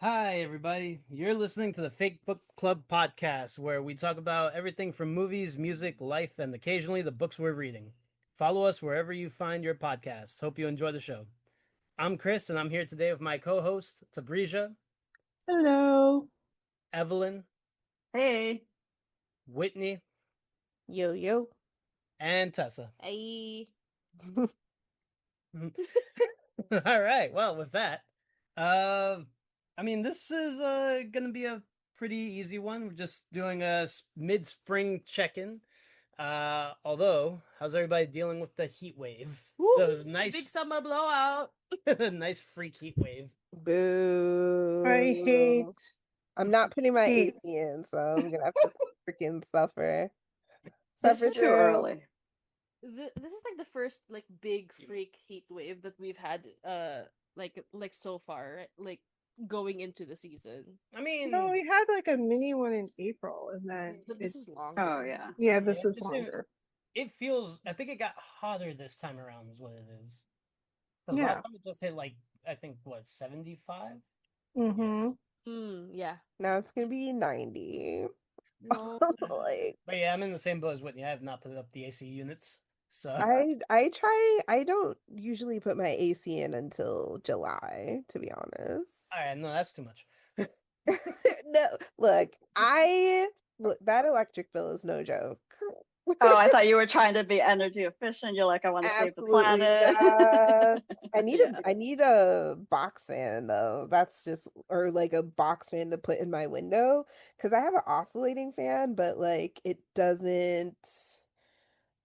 Hi, everybody. You're listening to the Fake Book Club podcast, where we talk about everything from movies, music, life, and occasionally the books we're reading. Follow us wherever you find your podcasts. Hope you enjoy the show. I'm Chris, and I'm here today with my co host, Tabrizia, Hello. Evelyn, Hey, Whitney, Yo, yo. and Tessa. I All right. Well, with that, uh, this is gonna be a pretty easy one. We're just doing a mid spring check in. Although, how's everybody dealing with the heat wave? The big nice, summer blowout. the nice freak heat wave. I hate Boo. I'm not putting my heat. AC in, so I'm gonna have to freaking suffer. it's Suffer too through. early. This is like the first like big freak heat wave that we've had like so far, right? Like going into the season. I mean, No, we had like a mini one in April, and then But it, this is longer. Oh yeah. yeah, this yeah, is longer. it feels. I think it got hotter this time around. Is what it is. Because Yeah. last time it just hit like I think what 75. Mm-hmm. Yeah. Now it's gonna be 90. No. Like But yeah, I'm in the same boat as Whitney. I have not put up the AC units, so I don't usually put my AC in until July, to be honest. all right. No, that's too much. No, look, that electric bill is no joke. Oh, I thought you were trying to be energy efficient. You're like, I want to save the Absolutely planet. not. I need Yeah. I need a box fan though. That's just or like a box fan to put in my window because I have an oscillating fan, but like it doesn't.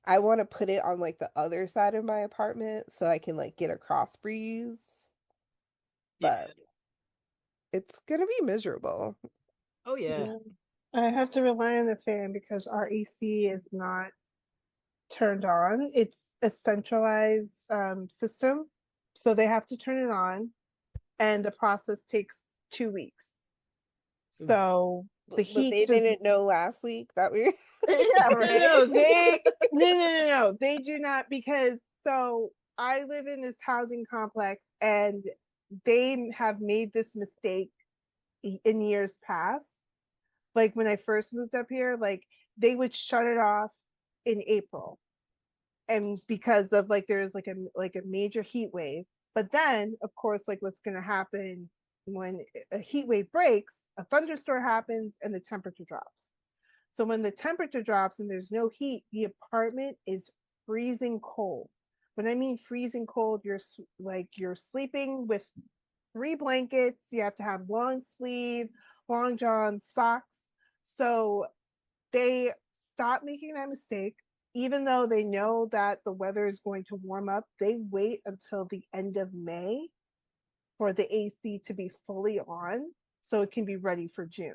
I want to put it on like the other side of my apartment so I can like get a cross breeze, Yeah. but it's gonna be miserable. Oh yeah. Yeah. I have to rely on the fan because our AC is not turned on. It's a centralized system, so they have to turn it on, and the process takes 2 weeks. Oof. So the But heat they just didn't know last week that we Yeah, no, right. no, no, they do not because so I live in this housing complex and they have made this mistake in years past. Like when I first moved up here, like they would shut it off in April, and because of like there's like a major heat wave. But then, of course, like what's going to happen when a heat wave breaks, a thunderstorm happens and the temperature drops. So when the temperature drops and there's no heat, the apartment is freezing cold. When I mean freezing cold, you're sleeping with 3 blankets. You have to have long sleeve, long john socks. So they stop making that mistake. Even though they know that the weather is going to warm up, they wait until the end of May for the AC to be fully on so it can be ready for June.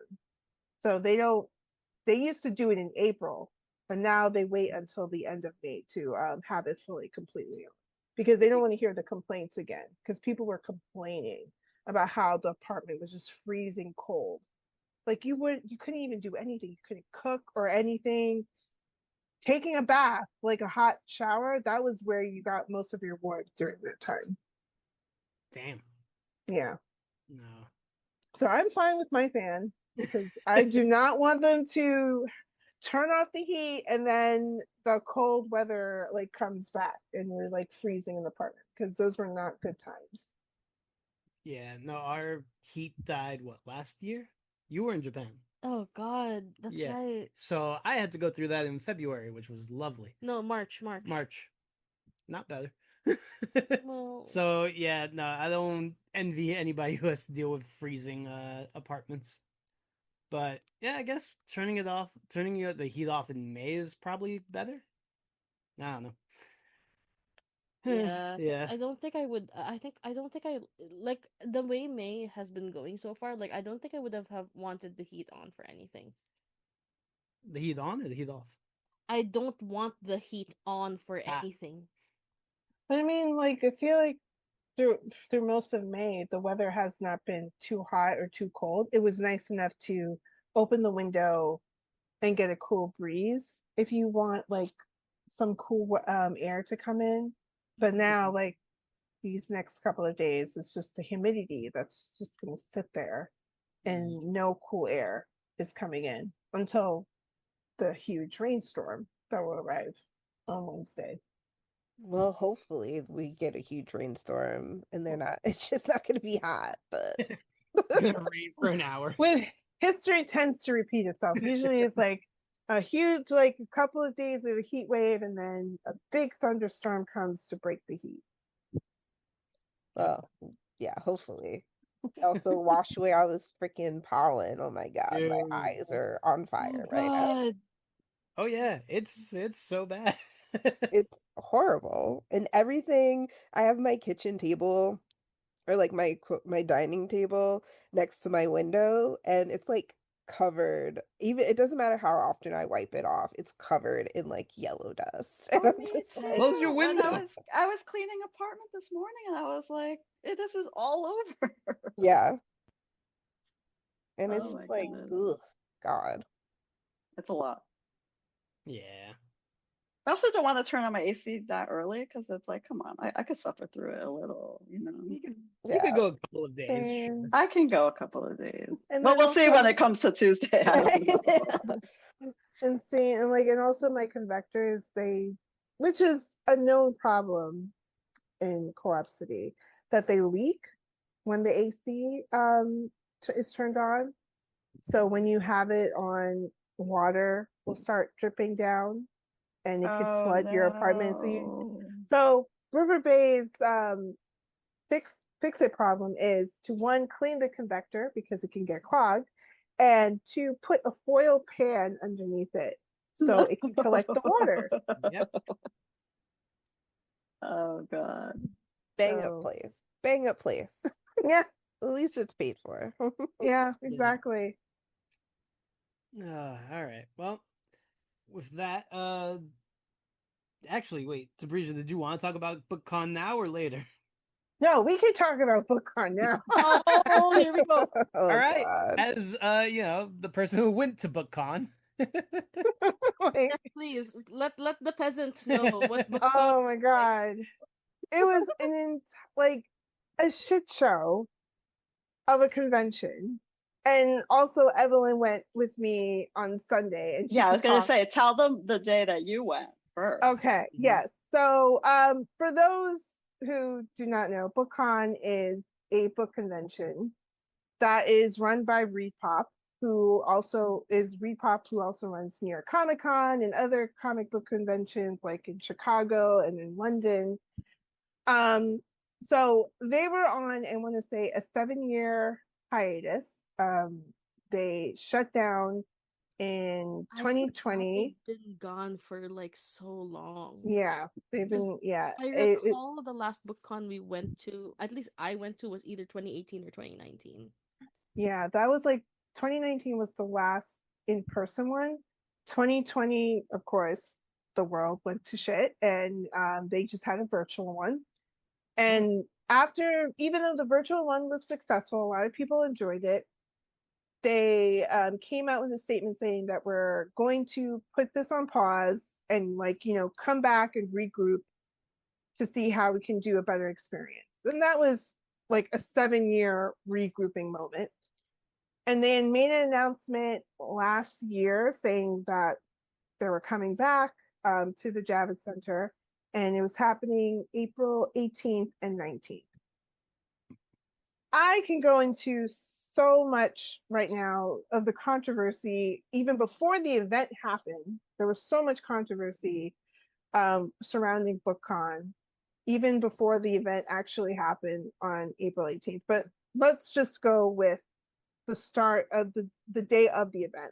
So they used to do it in April, but now they wait until the end of May to have it fully completely on because they don't want to hear the complaints again because people were complaining about how the apartment was just freezing cold. Like you couldn't even do anything. You couldn't cook or anything. Taking a bath, like a hot shower, that was where you got most of your warmth during that time. Damn. Yeah. No. So I'm fine with my fan because I do not want them to turn off the heat and then the cold weather like comes back and we're like freezing in the apartment because those were not good times. Yeah. No. Our heat died what last year? You were in Japan. Oh God, that's Yeah. right. So I had to go through that in February, which was lovely. No, March. March, not better. Well, So yeah, no, I don't envy anybody who has to deal with freezing apartments. But yeah, I guess turning the heat off in May is probably better. I don't know. yeah, 'cause Yeah, I don't think I would. I don't think I like the way May has been going so far. Like I don't think I would have wanted the heat on for anything. the heat on or the heat off. I don't want the heat on for Ah, anything. But I mean, like I feel like through through most of May, the weather has not been too hot or too cold. It was nice enough to open the window and get a cool breeze if you want like some cool air to come in. But now, like these next couple of days is just the humidity that's just going to sit there, and no cool air is coming in until the huge rainstorm that will arrive on Wednesday. Well, hopefully we get a huge rainstorm and it's just not going to be hot, but It's gonna rain for an hour. When history tends to repeat itself, usually it's like a huge, like a couple of days of a heat wave, and then a big thunderstorm comes to break the heat. well, yeah, hopefully. Also wash away all this freaking pollen. Oh my god, Dude. my eyes are on fire right now. Oh yeah, it's so bad. It's horrible. And everything, I have my kitchen table or like my dining table next to my window, and it's like covered. Even it doesn't matter how often I wipe it off, it's covered in like yellow dust. And I'm Me just too. like, Close your When window. I was cleaning apartment this morning, and I was like, this is all over. yeah. And it's Oh my just like, goodness, ugh, God. it's a lot. Yeah. I also don't want to turn on my AC that early because it's like, come on, I could suffer through it a little, you know. You could go a couple of days. Sure. And, I can go a couple of days. And Well, then we'll see when also- it comes to Tuesday. I don't know. and see, and like, and also my convectors, which is a known problem in Co-op City, that they leak when the AC is turned on. So when you have it on, water will start dripping down, and it could flood your apartment. So River Bay's fix it problem is to, one, clean the convector because it can get clogged, and to put a foil pan underneath it so it can collect the water. Yep. Oh God. Bang up place. Bang up place. Yeah. At least it's paid for. Yeah, exactly. All right. Well, with that, actually, wait, Tabrizia, did you want to talk about BookCon now or later? No, we can talk about BookCon now. Oh, here we go. Oh, All right. God. As the person who went to BookCon. Like, Please let the peasants know what BookCon. oh my God. It was like a shit show of a convention. And also Evelyn went with me on Sunday, and Yeah, I was gonna talk. say, tell them the day that you went first. Okay, yes. So for those who do not know, BookCon is a book convention that is run by Repop, who also runs New York ComicCon and other comic book conventions like in Chicago and in London. So they were on, I want to say, a 7-year hiatus. They shut down in 2020. They've been gone for like so long. Yeah, they've been. Yeah, I recall the last BookCon we went to, at least I went to, was either 2018 or 2019. Yeah, that was like 2019 was the last in-person one. 2020, of course, the world went to shit, and they just had a virtual one. And after, even though the virtual one was successful, a lot of people enjoyed it. They came out with a statement saying that we're going to put this on pause and, like, come back and regroup to see how we can do a better experience. And that was like a 7-year regrouping moment. And they made an announcement last year saying that they were coming back to the Javits Center, and it was happening April 18th and 19th. I can go into so much right now of the controversy. Even before the event happened, there was so much controversy surrounding BookCon, even before the event actually happened on April 18th. But let's just go with the start of the day of the event.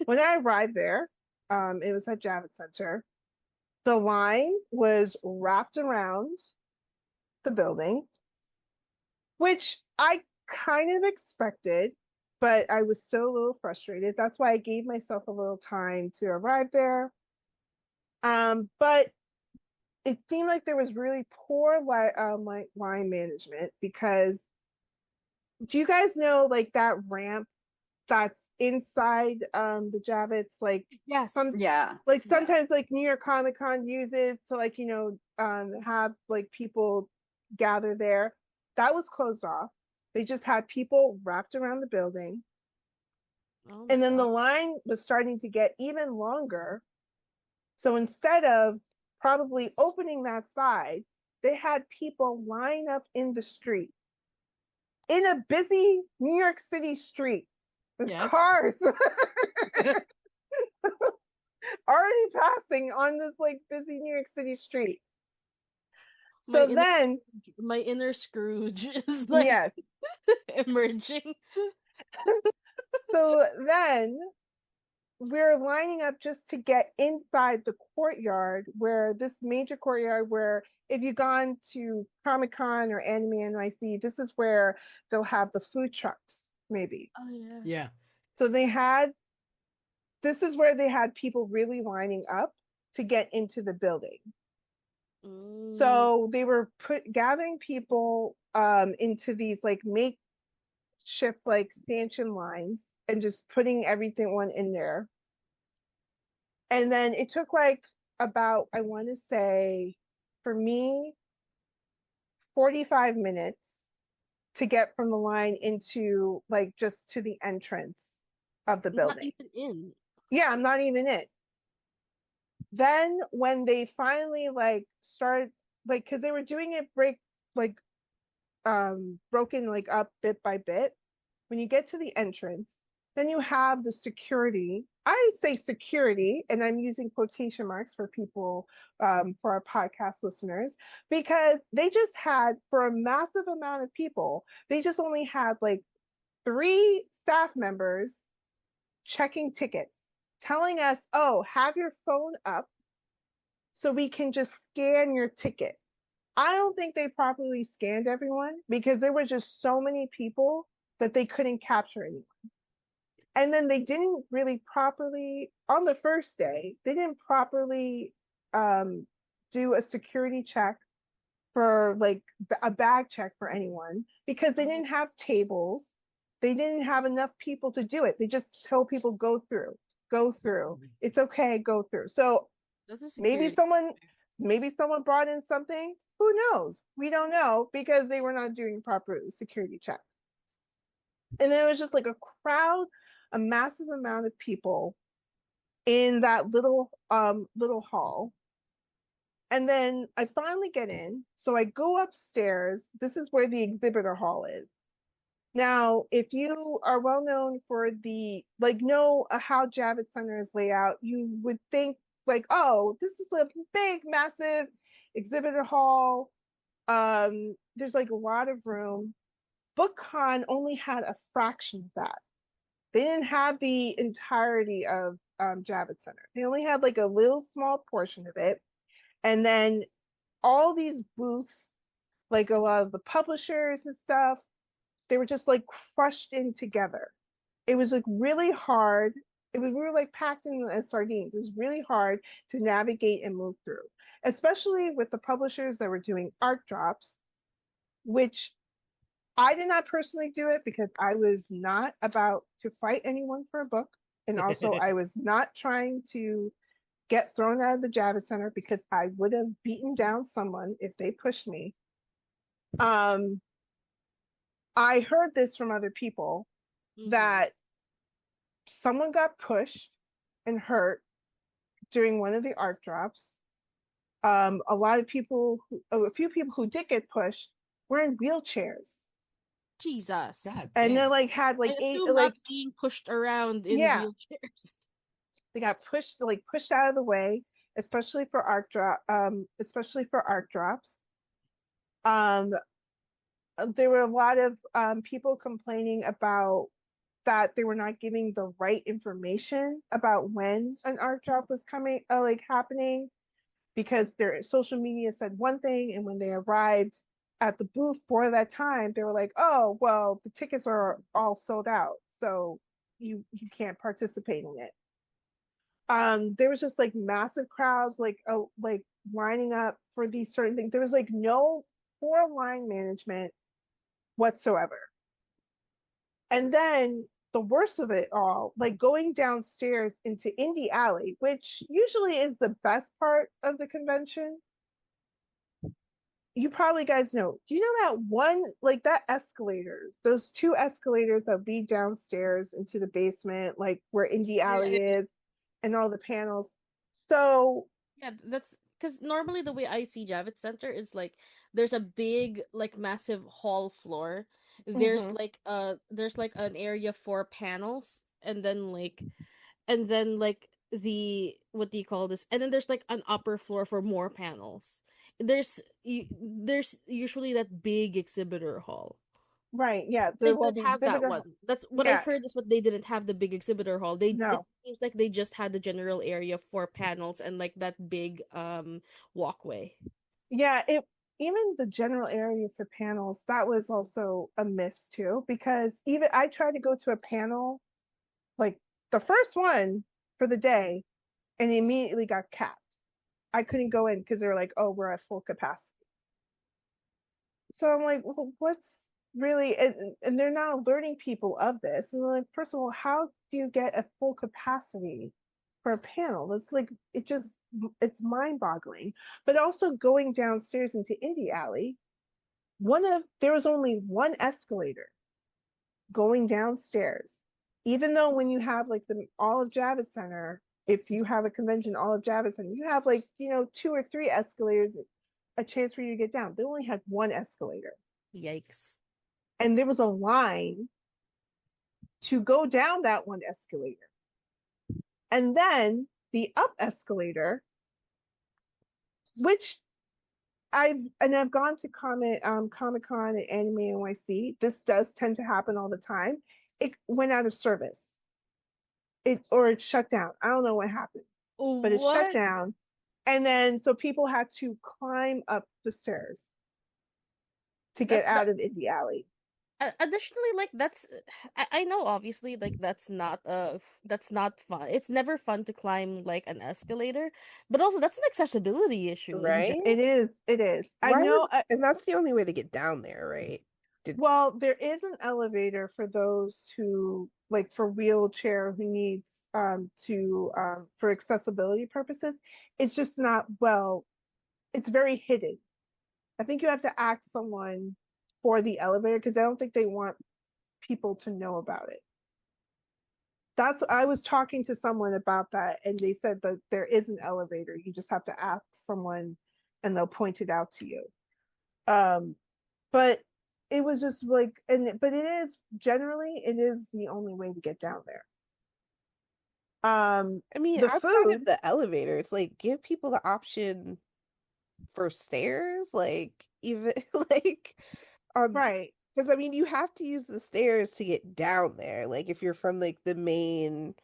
When I arrived there, it was at Javits Center. The line was wrapped around the building, which I kind of expected, but I was still a little frustrated. That's why I gave myself a little time to arrive there. But it seemed like there was really poor line management, because do you guys know, like, that ramp that's inside the Javits, like, Yes. sometimes like New York Comic Con uses to, like, have like people gather there. That was closed off. They just had people wrapped around the building. Oh my And then the god. line was starting to get even longer. So instead of probably opening that side, they had people line up in the street, in a busy New York City street with Yeah, cars already passing on this like busy New York City street. my So inner then, my inner Scrooge is like yes. emerging. So then we're lining up just to get inside the courtyard, where this major courtyard where if you've gone to ComicCon or Anime NYC, this is where they'll have the food trucks, maybe. Oh yeah. yeah. So this is where they had people really lining up to get into the building. Mm. So they were gathering people into these like makeshift like stanchion lines and just putting everything one in there. And then it took like about, I want to say, for me, 45 minutes to get from the line into like just to the entrance of the Not building. even in. Yeah, I'm not even in. Then when they finally like started, like, because they were doing it like broken like up bit by bit. When you get to the entrance, then you have the security. I say security, and I'm using quotation marks for people, for our podcast listeners, because they just had, for a massive amount of people, they just only had like 3 staff members checking tickets, telling us, oh, have your phone up so we can just scan your ticket. I don't think they properly scanned everyone because there were just so many people that they couldn't capture anyone. And then they didn't really properly, on the first day, they didn't properly um, do a security check for like a bag check for anyone because they didn't have tables. They didn't have enough people to do it. They just told people go through, go through. It's okay, go through. So That's a maybe security. someone brought in something. Who knows? We don't know because they were not doing proper security checks. And there was just like a crowd, a massive amount of people in that little hall. And then I finally get in. So I go upstairs. This is where the exhibitor hall is. Now, if you are well known for the like know how Javits Center is laid out, you would think like, oh, this is a big, massive exhibitor hall. There's like a lot of room. BookCon only had a fraction of that. They didn't have the entirety of Javits Center. They only had like a little small portion of it. And then all these booths, like a lot of the publishers and stuff, they were just like crushed in together. It was like really hard. We were like packed in as sardines. It was really hard to navigate and move through, especially with the publishers that were doing art drops, which I did not personally do it because I was not about to fight anyone for a book. And also, I was not trying to get thrown out of the Javits Center because I would have beaten down someone if they pushed me. Um, I heard this from other people that someone got pushed and hurt during one of the art drops. A lot of people, a few people who did get pushed were in wheelchairs. Jesus. God And they damn. like had I like assume not being pushed around in yeah, wheelchairs. they got pushed out of the way, especially for especially for art drops. Um, there were a lot of people complaining about that they were not giving the right information about when an art drop was coming, like happening, because their social media said one thing, and when they arrived at the booth for that time, they were like, "Oh, well, the tickets are all sold out, so you can't participate in it." There was just like massive crowds, like lining up for these certain things. There was like no poor line management whatsoever. And then the worst of it all, like going downstairs into Indie Alley, which usually is the best part of the convention. you probably guys know. Do you know that one, like that escalators, those two escalators that lead downstairs into the basement, like where Indie Alley Yeah, is and all the panels? So, yeah, that's because normally the way I see Javits Center is like there's a big, like massive hall floor. mhm, There's like an area for panels, and then like the what do you call this? And then there's like an upper floor for more panels. There's usually that big exhibitor hall. right, yeah, They well, didn't the have that exhibitor, one. That's what I yeah, heard is what they didn't have the big exhibitor hall. It no, seems like they just had the general area for panels and like that big walkway. yeah, it even the general area for panels, that was also a miss too, because even I tried to go to a panel, like the first one for the day, and it immediately got capped. I couldn't go in because they were like, "Oh, we're at full capacity." So I'm like, well, what's really, and they're not alerting people of this. And they're like, first of all, how do you get a full capacity for a panel? It's like, it's mind boggling. But also going downstairs into Indie Alley, there was only one escalator going downstairs. Even though when you have like the Olive Javits Center, if you have a convention, Olive Javits Center, you have like, two or three escalators, a chance for you to get down. They only had one escalator. Yikes. And there was a line to go down that one escalator. And then the up escalator, which I've gone to Comic-Con and Anime NYC. This does tend to happen all the time. It went out of service. It shut down. I don't know what happened, but it shut What? down. And then so people had to climb up the stairs to get That's out that. of Indie Alley. Additionally, like I know obviously like that's not fun. It's never fun to climb like an escalator, but also that's an accessibility issue in Right? general. It is. It is. I Why know. was and that's the only way to get down there, right? Did Well, there is an elevator for those who like for wheelchair who needs to for accessibility purposes. It's just not well, it's very hidden. I think you have to ask someone for the elevator because I don't think they want people to know about it. That's I was talking to someone about that and they said that there is an elevator. You just have to ask someone and they'll point it out to you. Um, but it was just like but it is the only way to get down there. I mean, The outside food, of the elevator, it's like give people the option for stairs, like even like on right. because I mean you have to use the stairs to get down there. Like if you're from like the main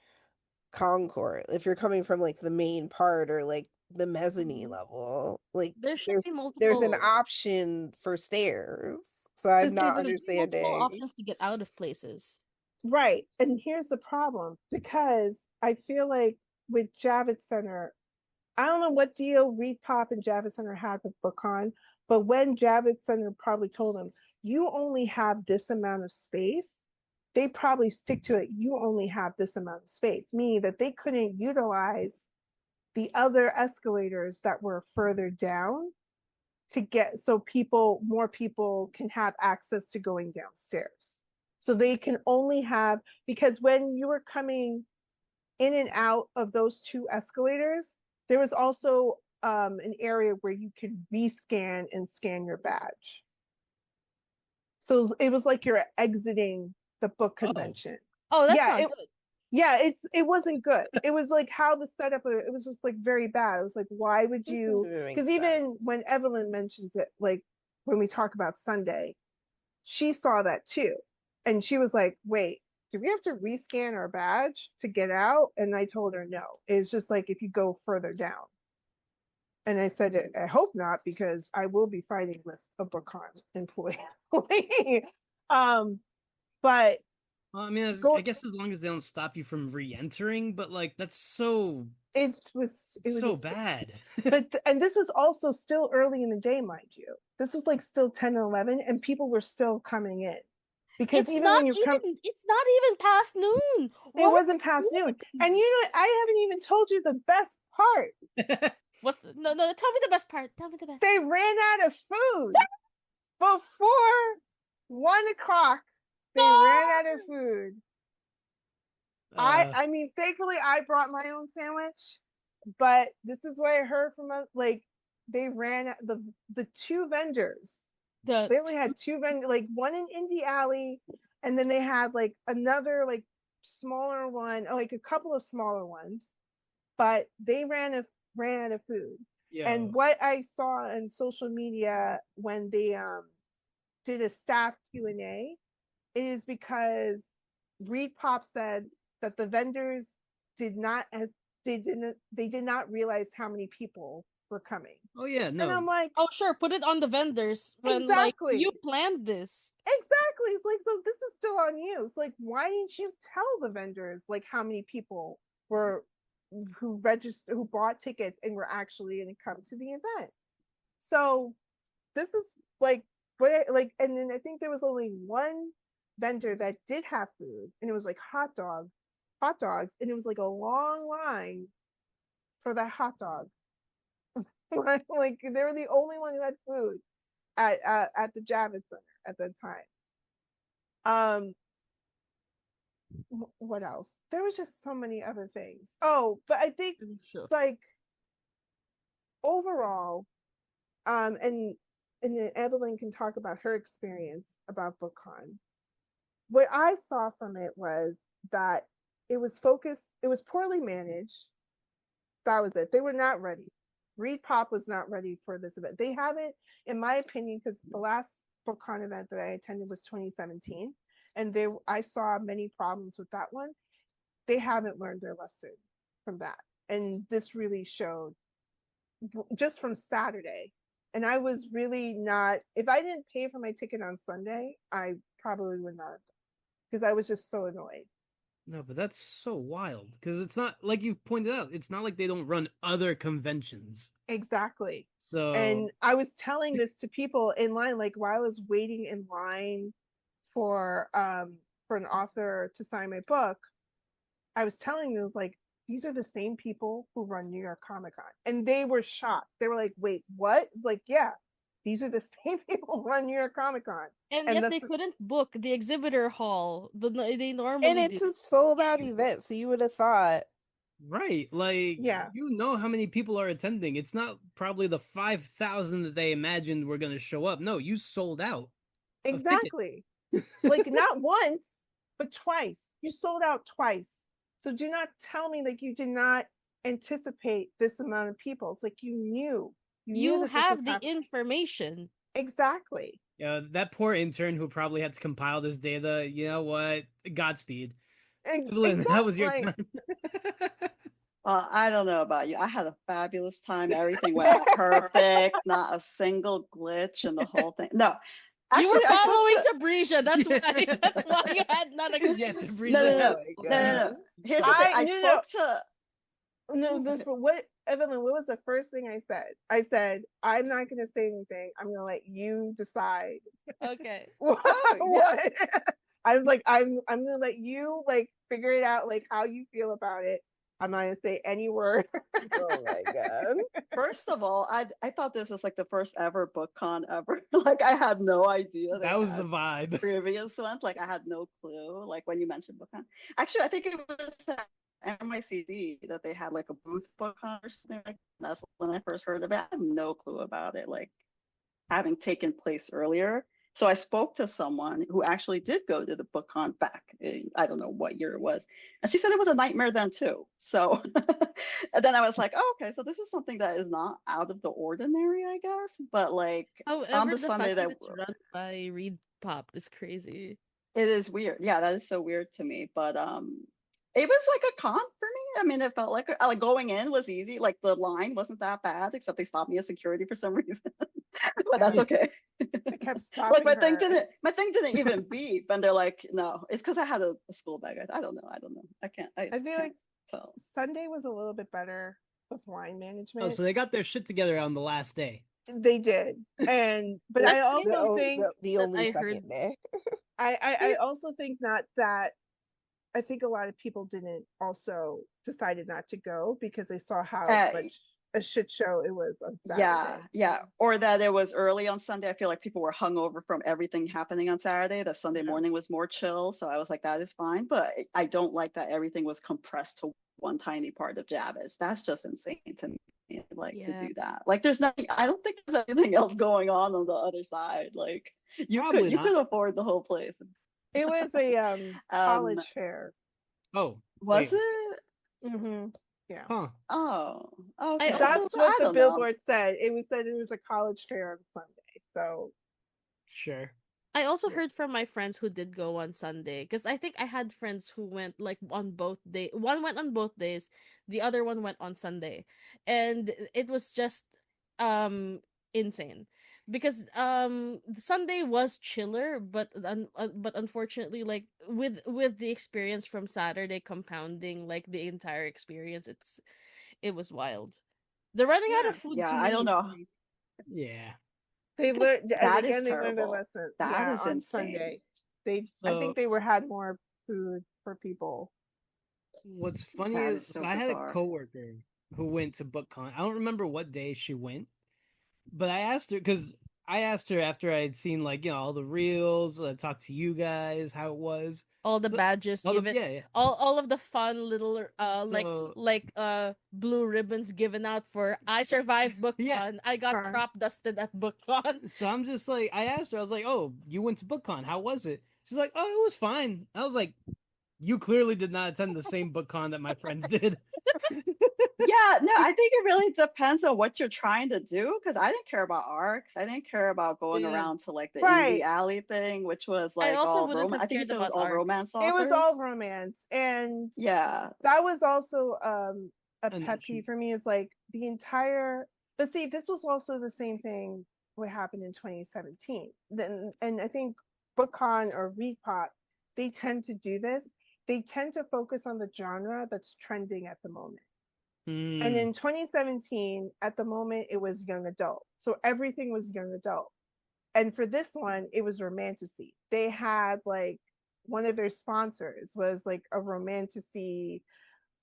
concourse, if you're coming from like the main part or like the mezzanine Mhm. level, like There should be there's an multiple option for stairs. So I'm But see not the there should be multiple understanding. options to get out of places. right. And here's the problem because I feel like with Javits Center, I don't know what deal Repop and Javits Center had with BookCon, but when Javits Center probably told them, you only have this amount of space, they probably stick to it. You only have this amount of space, meaning that they couldn't utilize the other escalators that were further down to get so more people can have access to going downstairs. So they can only have, because when you were coming in and out of those two escalators, there was also an area where you could rescan and scan your badge. So it was like you're exiting the book Oh, convention. Oh, that's Yeah, not good. it wasn't good. It was like how the setup it was just like very bad. It was like why would That doesn't you? even make Because sense. even when Evelyn mentions it, like when we talk about Sunday, she saw that too, and she was like, "Wait, do we have to rescan our badge to get out?" And I told her no. It's just like if you go further down. And I said, I hope not, because I will be fighting with a BookCon employee. um, but well, I mean, I go guess as long as they don't stop you from re-entering, but like that's it was so just bad. and this is also still early in the day, mind you. This was like still 10 and 11 and people were still coming in because even when you come It's not even past noon. it What were wasn't past you noon. And doing? I haven't even told you the best part. No, tell me the best part. Tell me the best. They ran out of food before 1 o'clock. They ran out of food. I mean, thankfully I brought my own sandwich, but this is what I heard from like they ran the two vendors. They only had two vendors, like one in Indie Alley, and then they had like another like smaller one, or like a couple of smaller ones, but they ran out of food. Yo. And what I saw on social media when they did a staff Q&A, it is because Reed Pop said that the vendors did not realize how many people were coming. Oh yeah, no. And I'm like, oh sure, put it on the vendors when exactly. like you planned this. Exactly. It's like, so this is still on you. It's like, why didn't you tell the vendors like how many people were who registered, who bought tickets and were actually going to come to the event? So this is like what and then I think there was only one vendor that did have food, and it was like hot dogs, and it was like a long line for that hot dog. Like they were the only one who had food at the Javits Center at that time. What else? There was just so many other things. Oh, but I think like overall, and then Evelyn can talk about her experience about BookCon. What I saw from it was that it was poorly managed. That was it. They were not ready. Reed Pop was not ready for this event. They haven't, in my opinion, because the last BookCon event that I attended was 2017, and I saw many problems with that one. They haven't learned their lesson from that, and this really showed just from Saturday. And I was really not. If I didn't pay for my ticket on Sunday, I probably would not, because I was just so annoyed. No, but that's so wild because it's not like you pointed out. It's not like they don't run other conventions. Exactly. So, and I was telling this to people in line, like while I was waiting in line for an author to sign my book, I was telling them, like, these are the same people who run New York Comic Con, and they were shocked. They were like, "Wait, what?" It's like, yeah, these are the same people who run New York Comic Con, and yet they couldn't book the exhibitor hall. They normally and it's a sold out event, so you would have thought. Right, like yeah, you know how many people are attending. It's not probably the 5,000 that they imagined were going to show up. No, you sold out. exactly. Like not once, but twice. You sold out twice. So do not tell me like you did not anticipate this amount of people. It's like you knew. You have the information. Exactly. Yeah, that poor intern who probably had to compile this data. You know what? Godspeed. Evelyn, Exactly. how was your time? I don't know about you. I had a fabulous time. Everything went perfect. Not a single glitch in the whole thing. No, actually, you were following Tabrizia. That's why. That's why you had not a glitch. Yeah, Tabrizia. No. Here's the thing. I spoke to. What, Evelyn? What was the first thing I said? I said, I'm not going to say anything. I'm going to let you decide. Okay. What? I was like, I'm going to let you like figure it out, like how you feel about it. I'm not going to say any word. Oh my god! First of all, I thought this was like the first ever BookCon ever. Like I had no idea that was the vibe. Previous ones, like I had no clue. Like when you mentioned BookCon, actually, I think it was NYCD that they had like a booth BookCon or something like that. That's when I first heard of it. I had no clue about it, like having taken place earlier. So I spoke to someone who actually did go to the BookCon back in, I don't know what year it was. And she said it was a nightmare then too. So and then I was like, oh, okay, so this is something that is not out of the ordinary, I guess. But like on the Sunday that it's run by Reed Pop is crazy. It is weird. Yeah, that is so weird to me. But it was like a con for me. I mean, it felt like going in was easy. Like the line wasn't that bad, except they stopped me at security for some reason. But that's okay. I kept stopping. Like my thing didn't even beep, and they're like, no, it's because I had a school bag. I don't know. I can't. I feel like tell. Sunday was a little bit better with line management. Oh, so they got their shit together on the last day. They did, but I also think the only second day. I also think that I think a lot of people decided not to go because they saw how much a shit show it was on Yeah, Saturday. yeah. Or that it was early on Sunday. I feel like people were hungover from everything happening on Saturday. That Sunday morning was more chill. So I was like, that is fine. But I don't like that everything was compressed to one tiny part of Javis. That's just insane to me, like to Yeah. do that. Like there's nothing, I don't think there's anything else going on the other side. Like Probably you could not. afford the whole place. It was a Um, college fair. Oh, was wait. it? Mm-hmm. Yeah. Huh. Oh, I okay. also That's what I the don't know. billboard said. It was said it was a college fair on Sunday. So Sure. I also yeah. heard from my friends who did go on Sunday, because I think I had friends who went like on both day. One went on both days, the other one went on Sunday, and it was just um insane because the Sunday was chiller, but unfortunately, like with the experience from Saturday compounding like the entire experience, it was wild. The running out Yeah. of food Yeah, to I me don't is know. crazy Yeah. They because learned, and That is again they learned their terrible. lesson. That Yeah, is on insane. Sunday. I think So they had more food for people. what's funny That is, is so so I had a bizarre. coworker who went to BookCon. I don't remember what day she went, but I asked her because I asked her after I had seen like all the reels, talked to you guys how it was. all the So badges all the given, yeah yeah. all of the fun little So blue ribbons given out for I survived yeah. BookCon. I got Fun. crop dusted at BookCon. So I'm just like I asked her. I was like, "Oh, you went to BookCon. How was it?" She's like, "Oh, it was fine." I was like, "You clearly did not attend the same BookCon that my friends did." Yeah, no, I think it really depends on what you're trying to do because I didn't care about arcs. I didn't care about going Yeah. around to like the indie Right. alley thing, which was I like also all wouldn't romance. I have think you cared said it was about all arcs. romance It was all authors. romance. And Yeah. that was also a An pet issue. peeve for me is like the entire, but see, this was also the same thing what happened in 2017. Then and I think BookCon or ReadPop, they tend to do this. They tend to focus on the genre that's trending at the moment. And Hmm. in 2017, at the moment, it was young adult. So everything was young adult. And for this one, it was romantasy. They had like one of their sponsors was like a romantasy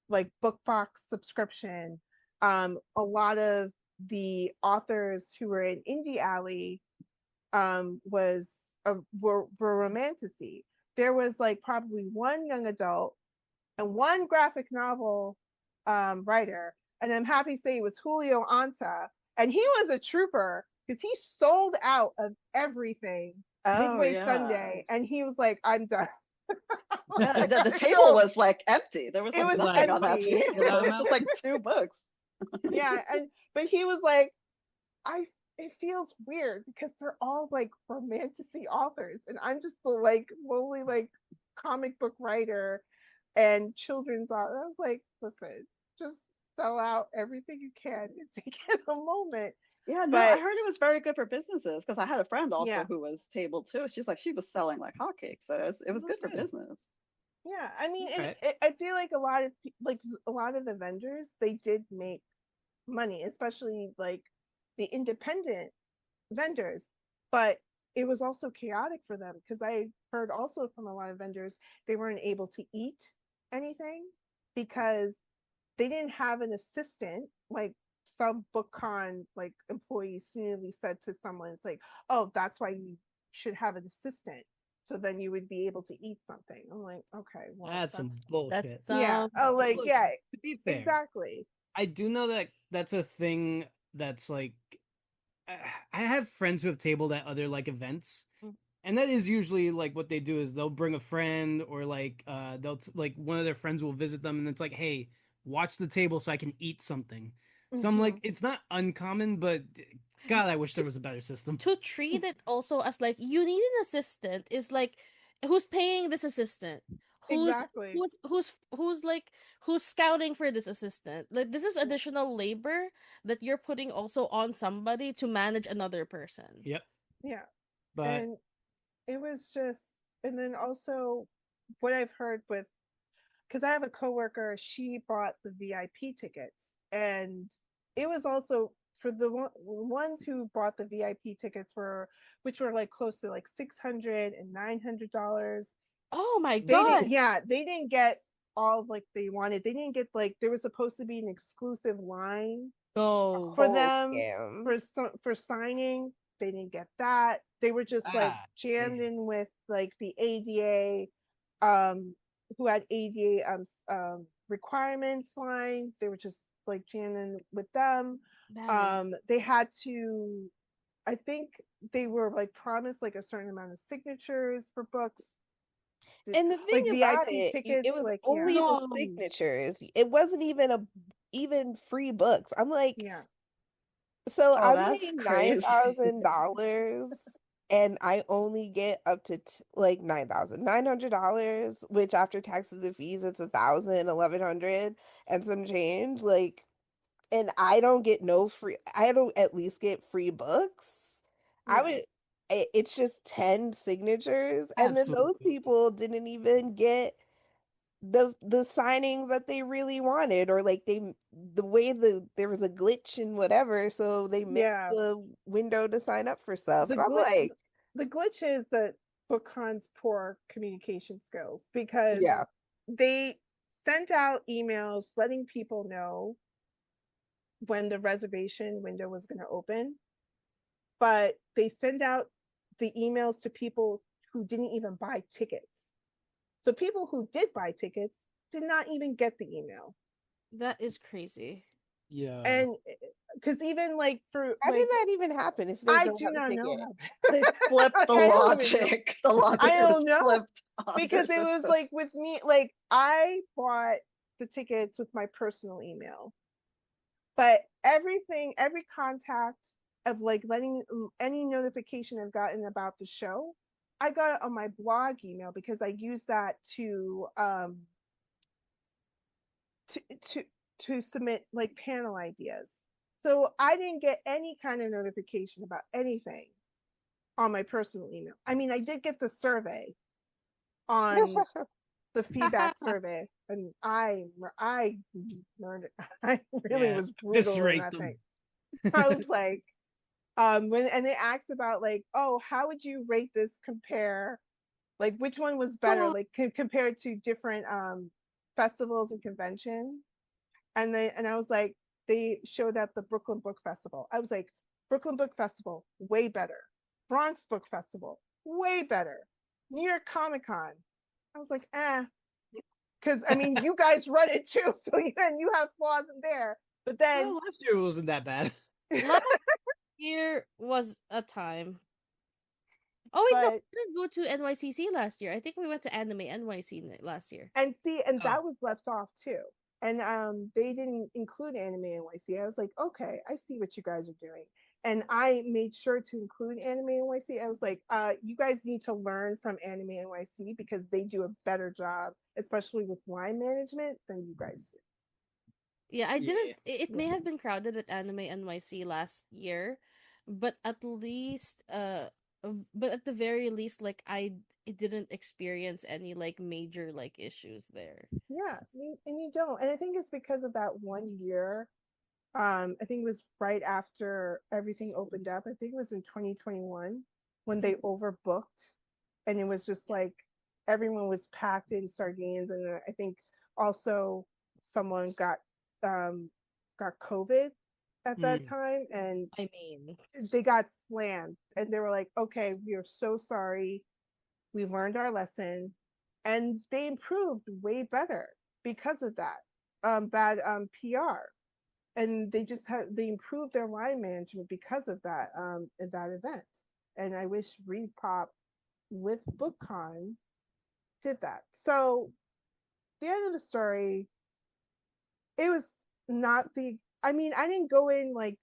like book box subscription. A lot of the authors who were in Indie Alley was were romantasy. There was like probably one young adult and one graphic novel writer, and I'm happy to say it was Julio Anta, and he was a trooper because he sold out of everything Oh midway yeah. Sunday, and he was like, "I'm done." Yeah, Like, the I table know was like empty. There was it like was He's nothing like, on that empty. table. It I'm was just out. like two books. Yeah, and but he was like, I it feels weird because they're all like romantasy authors, and I'm just the like lowly like comic book writer and children's author. I was like, listen, just sell out everything you can and take it a moment. Yeah, no, I But heard it was very good for businesses because I had a friend also yeah, who was table too. She's like she was selling like hotcakes, so it was That's good for good. business. yeah. I mean, All and right. I feel like a lot of the vendors they did make money, especially like the independent vendors, but it was also chaotic for them because I heard also from a lot of vendors they weren't able to eat anything because they didn't have an assistant like some BookCon like employees seniorly said to someone, it's like, oh, that's why you should have an assistant. So then you would be able to eat something. I'm like, okay, well, That's that's some That's bullshit. yeah. Oh, But like look, yeah, to be fair, exactly. I do know that that's a thing that's like I have friends who have tabled at other like events, and that is usually like what they do is they'll bring a friend or like like one of their friends will visit them and it's like, hey, watch the table so I can eat something. So I'm Mm-hmm. like, it's not uncommon, but God, I wish there was a better system. to treat it also as like you need an assistant is like who's paying this assistant, who's Exactly. who's scouting for this assistant, like this is additional labor that you're putting also on somebody to manage another person. Yep. Yeah. But And it was just, and then also what I've heard with, because I have a coworker, she bought the VIP tickets, and it was also for the ones who bought the VIP tickets were, which were like close to like $600 and $900. Oh my They didn't, god. yeah, they didn't get. all of like they wanted. They didn't get like there was supposed to be an exclusive line A No. for whole them scam. for signing. They didn't get that. They were just like Ah, jammed damn. in with like the ADA, um, who had ADA requirements line. They were just like jammed in with them. That is They had to. I think they were like promised like a certain amount of signatures for books, And the thing like about VIP it tickets. was Like yeah, only the no. signatures. It wasn't even free books. I'm like, yeah, so Oh, I'm that's paying crazy. $9,000 and I only get up to like $9,900, which after taxes and fees, it's 1,000, 1,100 and some change. Like, and I don't get no free, I don't at least get free books. I yeah, would, it's just 10 signatures. And then those Absolutely. people didn't even get the signings that they really wanted, or like the way there was a glitch and whatever, so they missed yeah. the window to sign up for stuff. The And I'm glitch, like, the glitch is that BookCon's poor communication skills because yeah. they sent out emails letting people know when the reservation window was going to open, but they send out the emails to people who didn't even buy tickets. So people who did buy tickets did not even get the email. That is crazy. Yeah. And because even like for How did like that even happen if they I don't do have a not know ticket? how They flipped the I don't even know. logic. The I logic was don't know flipped on their because it was system. like with me, like I bought the tickets with my personal email, but every contact of like letting any notification I've gotten about the show, I got it on my blog email because I use that to to to submit like panel ideas. So I didn't get any kind of notification about anything on my personal email. I mean, I did get the survey on the feedback survey, and I learned it. I really Yeah. was brutal in Eviscerate that thing. them. I was like, when and they asked about like, oh, how would you rate this compare? Like, which one was better? Oh, Like, compared to different festivals and conventions. And I was like, they showed at the Brooklyn Book Festival. I was like, Brooklyn Book Festival, way better. Bronx Book Festival, way better. New York Comic Con. I was like, because I mean, you guys run it too, so you have flaws in there. But then, Well, last year wasn't that bad. last year was a time. Oh wait, no, but we didn't go to NYCC last year. I think we went to Anime NYC last year. and see, and Oh, that was left off too. And they didn't include Anime NYC. I was like, okay, I see what you guys are doing. And I made sure to include Anime NYC. I was like, you guys need to learn from Anime NYC because they do a better job, especially with line management, than you guys do. Yeah, I didn't. yeah. It Yeah. may have been crowded at Anime NYC last year, but at least, but at the very least, like I didn't experience any like major like issues there. Yeah, and you don't. And I think it's because of that 1 year. I think it was right after everything opened up. I think it was in 2021 when they overbooked, and it was just like everyone was packed in sardines. And I think also someone um, got COVID at that Mm. time, and I mean, they got slammed. And they were like, "Okay, we are so sorry. We learned our lesson," and they improved way better because of that bad PR, and they improved their line management because of that event. And I wish Repop with BookCon did that. So the end of the story, it was not the. I mean, I didn't go in like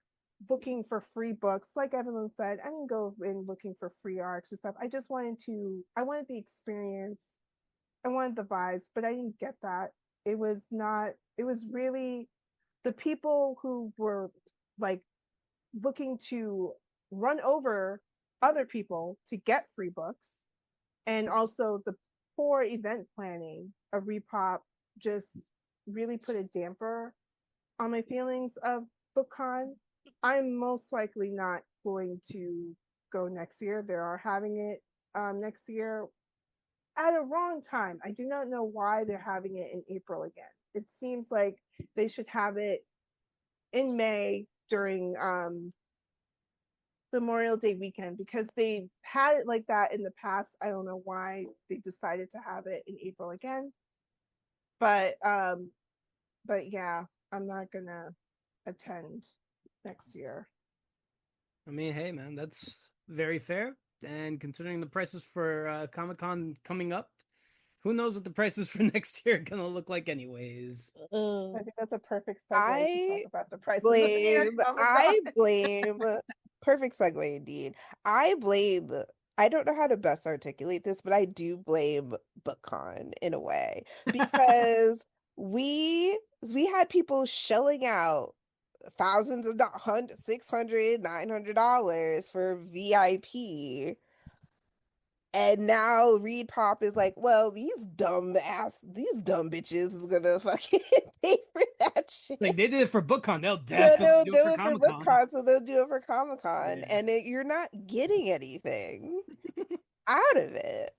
looking for free books, like Evelyn said. I didn't go in looking for free arcs or stuff. I just wanted to. I wanted the experience. I wanted the vibes, but I didn't get that. It was not. It was really the people who were like looking to run over other people to get free books, and also the poor event planning of Repop just really put a damper on my feelings of BookCon. I'm most likely not going to go next year. They are having it next year. at a wrong time. I do not know why they're having it in April again. It seems like they should have it in May during Memorial Day weekend because they had it like that in the past. I don't know why they decided to have it in April again. But yeah, I'm not gonna attend next year. I mean, hey, man, that's very fair. And considering the prices for Comic Con coming up, who knows what the prices for next year are gonna look like, anyways. I think that's a perfect segue to talk I about the prices of New York Comic Con. I blame perfect segue indeed. I blame I don't know how to best articulate this, but I do blame BookCon in a way because we had people shelling out thousands of hundred, $600, $900 for VIP. And now Reed Pop is like, well, these dumb bitches is gonna fucking pay for that shit. Like, they did it for BookCon, they'll So definitely they'll do it do for it for Comic Con. BookCon, so they'll do it for Comic Con, Yeah. and you're not getting anything out of it.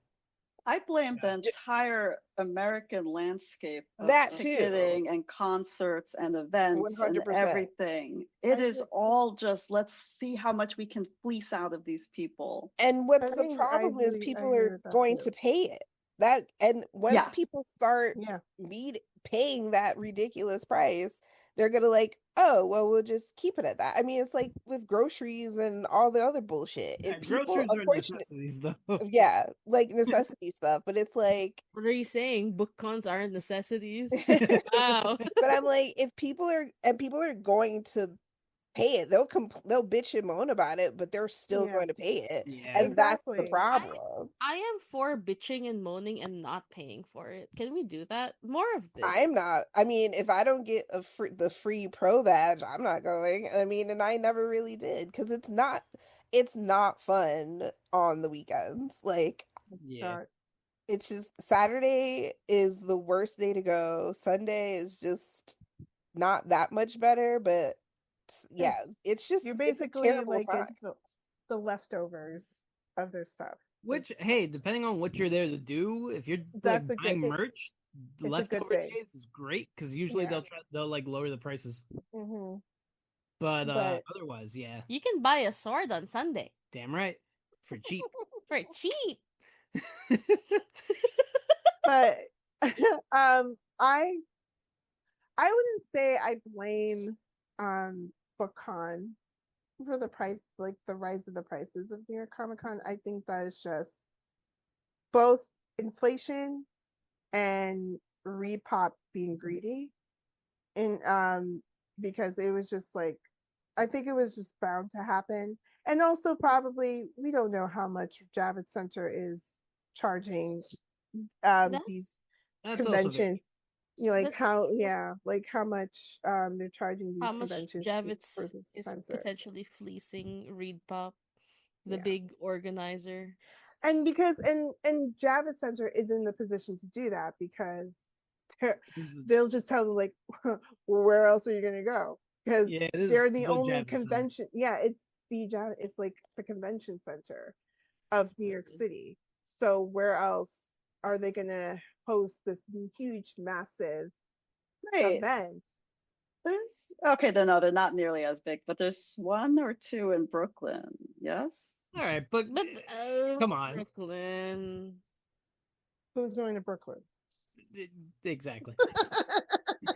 I blame the entire American landscape of That too, ticketing and concerts and events and 100%. everything. It is all just, let's see how much we can fleece out of these people. And I what's the think problem is I people agree are with that going too. to pay it. That and once Yeah. people start Yeah. paying that ridiculous price, they're gonna like, oh, well, we'll just keep it at that. I mean, it's like with groceries and all the other bullshit. Yeah, If people, groceries are unfortunately, necessities, though. yeah, like necessity stuff, but it's like What are you saying? Book cons aren't necessities? but Wow. I'm like, if people are going to pay it, they'll bitch and moan about it, but they're still Yeah. going to pay it, Yeah. and that's the Exactly. problem. I am for bitching and moaning and not paying for it. Can we do that? More of I'm this. not. I mean, if I don't get the free pro badge, I'm not going. I mean, and I never really did because it's not fun on the weekends. Like Yeah. it's just Saturday is the worst day to go. Sunday is just not that much better, but yeah, You're it's a basically terrible like time. it's the leftovers of their stuff. Which, It's hey, depending on what you're there to do, if you're like that's a good buying merch, it's a good leftover thing. days is great because usually Yeah. they'll like lower the prices. Hmm. But But otherwise, yeah, You can buy a sword on Sunday damn right, for cheap. for cheap. but I wouldn't say I blame BookCon for the price, like the rise of the prices of New York Comic Con. I think that is just both inflation and Repop being greedy, and because it was just like I think it was just bound to happen, and also probably we don't know how much Javits Center is charging these That's also very conventions. You know, like That's like how much they're charging how these much conventions for Javits the is Spencer. potentially fleecing Reed Pop, the Yeah. big organizer. And because and Javits Center is in the position to do that because true. they'll just tell them like, well, where else are you gonna go? Because Yeah, it is they're the the only Javits Center. convention. Yeah, it's like the convention center of New York City. So where else are they gonna host this huge, massive Right. event? There's okay, they're not nearly as big, but there's one or two in Brooklyn. Yes. All right, but But come on, Brooklyn. Who's going to Brooklyn? exactly.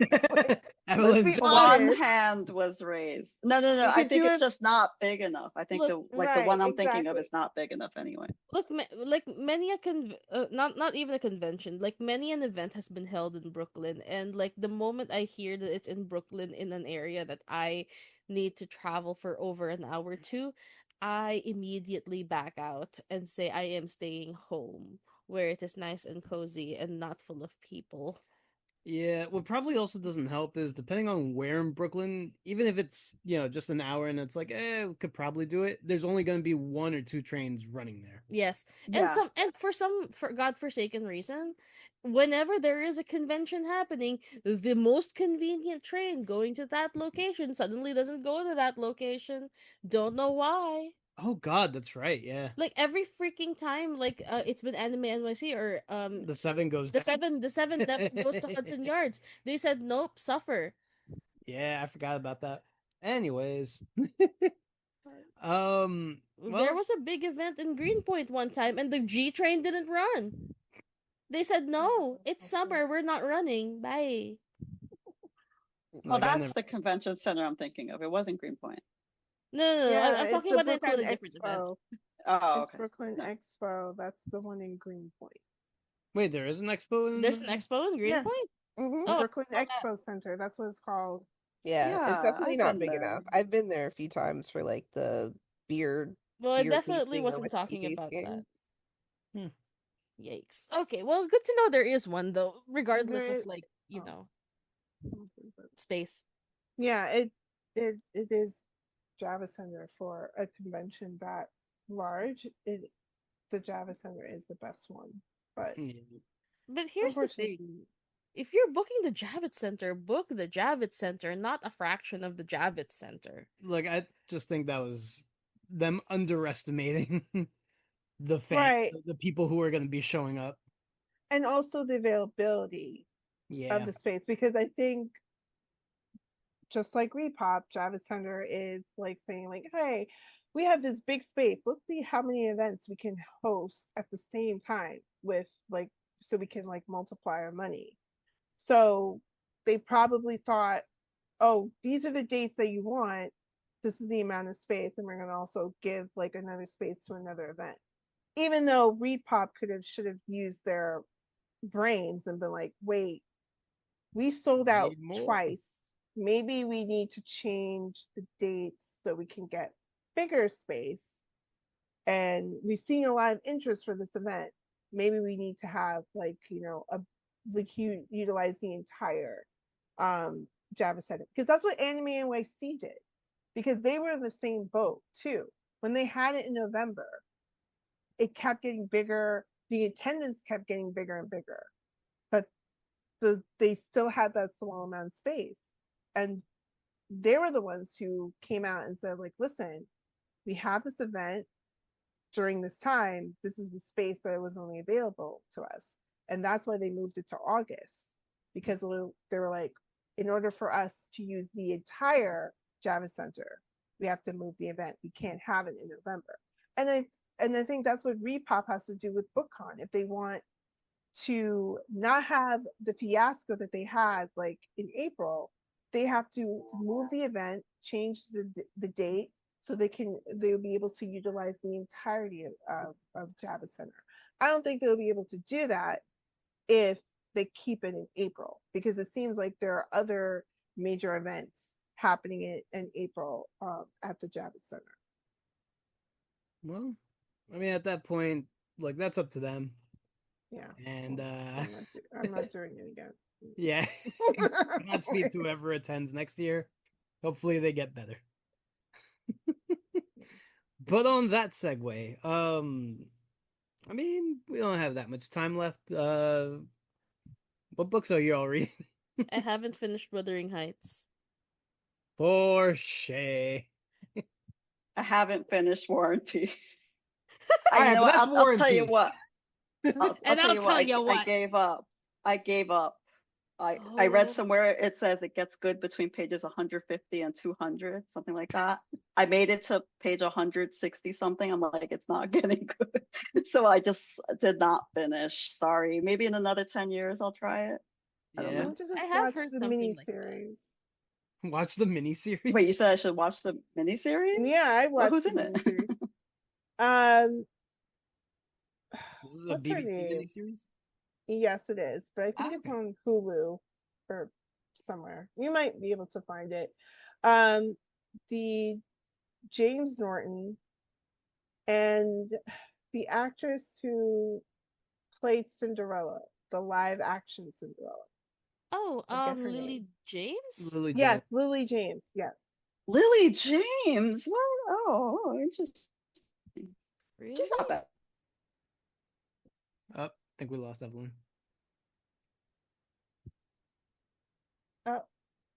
Like, let's Evelyn's be just like, One honest. hand was raised. No. You I could think do it's it just not big enough. I think Look, the right, one I'm thinking of exactly. is not big enough anyway. look, like many a not even a convention, like many an event has been held in Brooklyn, and like the moment I hear that it's in Brooklyn in an area that I need to travel for over an hour to, I immediately back out and say I am staying home where it is nice and cozy and not full of people. yeah. What probably also doesn't help is depending on where in Brooklyn, even if it's just an hour and it's like, we could probably do it. There's only going to be one or two trains running there. Yes. Yeah. And for some for godforsaken reason, whenever there is a convention happening, the most convenient train going to that location suddenly doesn't go to that location. Don't know why. Oh God, that's right. Yeah, Like every freaking time, like it's been Anime NYC or the 7 goes the down. seven that goes to Hudson Yards. They said nope, suffer. Yeah, I forgot about that. Anyways, There well, was a big event in Greenpoint one time, and the G train didn't run. They said no, it's summer, we're not running. Bye. Oh, like I that's never. the convention center I'm thinking of. It wasn't Greenpoint. No. Yeah, I'm it's talking the about an Brooklyn entirely different event. Expo. Oh, It's okay. Brooklyn No. Expo. That's the one in Greenpoint. Wait, there is an expo There's in. an expo in Yeah, Greenpoint. Hmm. the Oh, I Brooklyn saw that. Expo Center. That's what it's called. Yeah, it's Yeah, definitely I've not been big there. enough. I've been there a few times for like the beer Well, I beer definitely tasting or wasn't whiskey talking about that. tasting. Hmm. Yikes. Okay, well, good to know there is one though, regardless There of is, like oh, space. yeah, it is Java Center for a convention that large. The Java Center is the best one, but Yeah. But here's the thing: unfortunately, if you're booking the Javits Center, book the Javits Center, not a fraction of the Javits Center. Like I just think that was them underestimating right, the people who are going to be showing up. and also the availability of Yeah. the space because I think just like Repop, Java Center is like saying like, hey, we have this big space. Let's see how many events we can host at the same time with like so we can like multiply our money. So they probably thought, oh, these are the dates that you want. This is the amount of space, and we're gonna also give like another space to another event. Even though Repop should have used their brains and been like, wait, we sold We out need more. twice. Maybe we need to change the dates so we can get bigger space. And we've seen a lot of interest for this event. Maybe we need to have like, a like utilize the entire Java Center because that's what Anime NYC did because they were in the same boat too. When they had it in November, it kept getting bigger. The attendance kept getting bigger and bigger, but they still had that small amount of space. And they were the ones who came out and said, like, listen, we have this event during this time. This is the space that was only available to us. And that's why they moved it to August because they were like, in order for us to use the entire Java Center, we have to move the event. We can't have it in November. And I think that's what Repop has to do with BookCon. If they want to not have the fiasco that they had like in April, they have to move the event, change the date so they'll be able to utilize the entirety of Java Center. I don't think they'll be able to do that if they keep it in April because it seems like there are other major events happening in April at the Java Center. Well, I mean, at that point, like that's up to them. Yeah, And I'm not doing it again. yeah, Godspeed to whoever attends next year. Hopefully, they get better. But on that segue, I mean, we don't have that much time left. What books are you all reading? I haven't finished Wuthering Heights. For Shay. I haven't finished War and Peace. All You right, know but what? that's War I'll and tell you Peace. what. I'll And tell I'll you tell what. you I what. gave up. I gave up. I read Oh, somewhere it says it gets good between pages 150 and 200, something like that. I made it to page 160 something. I'm like, it's not getting good. So I just did not finish. Sorry. Maybe in another 10 years I'll try it. I don't Why Yeah. know. don't you I just have watch heard the something mini like that. series? Watch the miniseries. Wait, you said I should watch the miniseries? Yeah, I Well, watched who's the in it? miniseries. Um, This is a what's her BBC name? miniseries. Yes, it is, but I think Ah, it's okay. on Hulu or somewhere. You might be able to find it. Um, the James Norton and the actress who played Cinderella, the live action Cinderella. Oh, Forget her name. Lily James? Lily Yes, James. Lily James. Yes. Lily James. What? Interesting. She's Really? not bad. Oh, I think we lost Evelyn. Oh,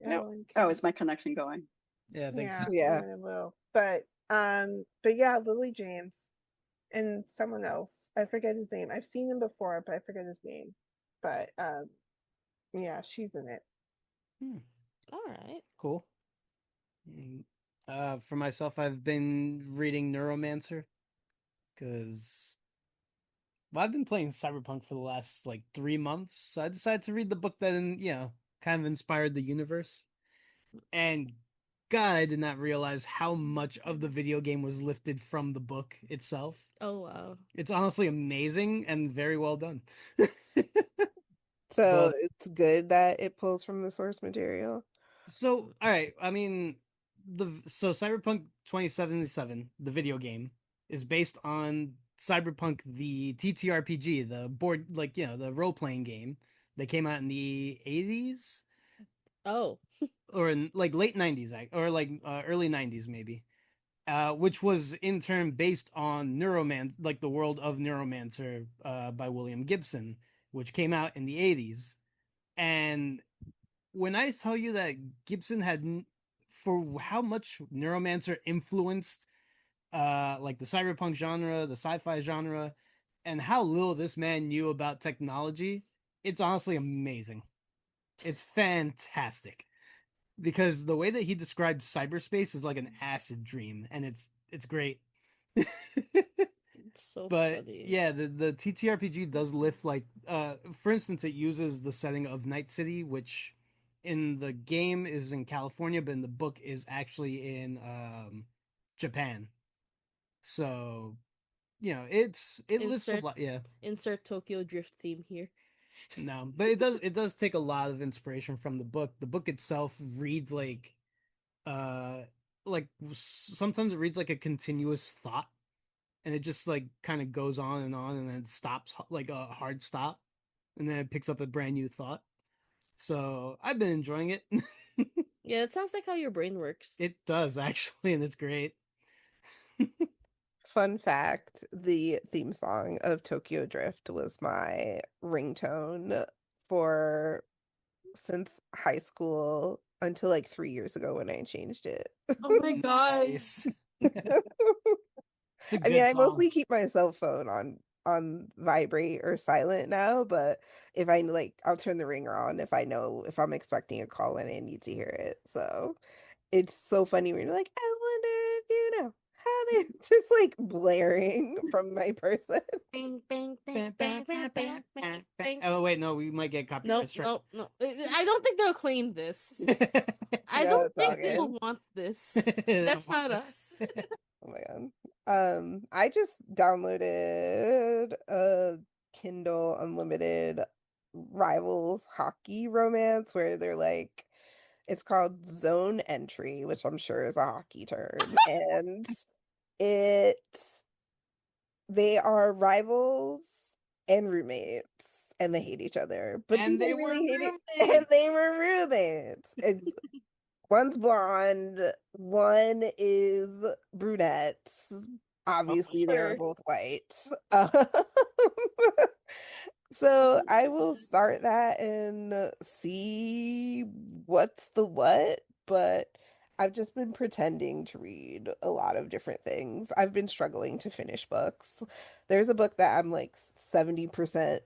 No. Evelyn. Oh, is my connection going? Yeah, I think so. Yeah, Yeah. it will. But But yeah, Lily James and someone else. I forget his name. I've seen him before, but I forget his name. But yeah, she's in it. All right. Cool. For myself, I've been reading Neuromancer because I've been playing Cyberpunk for the last like 3 months. So I decided to read the book that, kind of inspired the universe. And God, I did not realize how much of the video game was lifted from the book itself. Oh wow. It's honestly amazing and very well done. So But it's good that it pulls from the source material. so, all right, I mean, Cyberpunk 2077, the video game, is based on Cyberpunk the TTRPG, the board, like, the role playing game that came out in the 80s Oh. or in like late 90s, or like early 90s maybe. Which was in turn based on like the world of Neuromancer, by William Gibson, which came out in the 80s. And when I tell you that Gibson for how much Neuromancer influenced, like the cyberpunk genre, the sci-fi genre, and how little this man knew about technology, it's honestly amazing. It's fantastic because the way that he describes cyberspace is like an acid dream, and it's great. It's so But funny. yeah, the TTRPG does lift, like, for instance, it uses the setting of Night City, which in the game is in California, but in the book is actually in Japan. So, it lifts a Insert lot. Yeah, insert Tokyo Drift theme here. no, but it does take a lot of inspiration from the book. The book itself reads uh sometimes it reads like a continuous thought, and it just like kind of goes on and then stops, like a hard stop, and then it picks up a brand new thought. So I've been enjoying it. Yeah, it sounds like how your brain works. It does actually, and it's great. Fun fact, the theme song of Tokyo Drift was my ringtone for since high school until like 3 years ago when I changed it. Oh my god. Nice. It's a I mean, good I song. mostly keep my cell phone on vibrate or silent now, but if I like, I'll turn the ringer on if I know if I'm expecting a call and I need to hear it. So it's so funny when you're like, I wonder if you know how they just like blaring from my person. Bang, bang, bang, bang, bang, bang, bang, bang. Oh wait, no, we might get copyright Nope, strike. nope, no. I don't think they'll clean this. I No, don't it's all think good. they'll want this. That's not us. Oh my god. I just downloaded a Kindle Unlimited Rivals hockey romance where they're like it's called Zone Entry, which I'm sure is a hockey term. And it they are rivals and roommates and they hate each other. But do And they they were really hate it? And roommates. they were roommates. One's blonde, one is brunette. Obviously, they're Sure. both white. So I will start that and see what's the what, but I've just been pretending to read a lot of different things. I've been struggling to finish books. There's a book that I'm like 70%,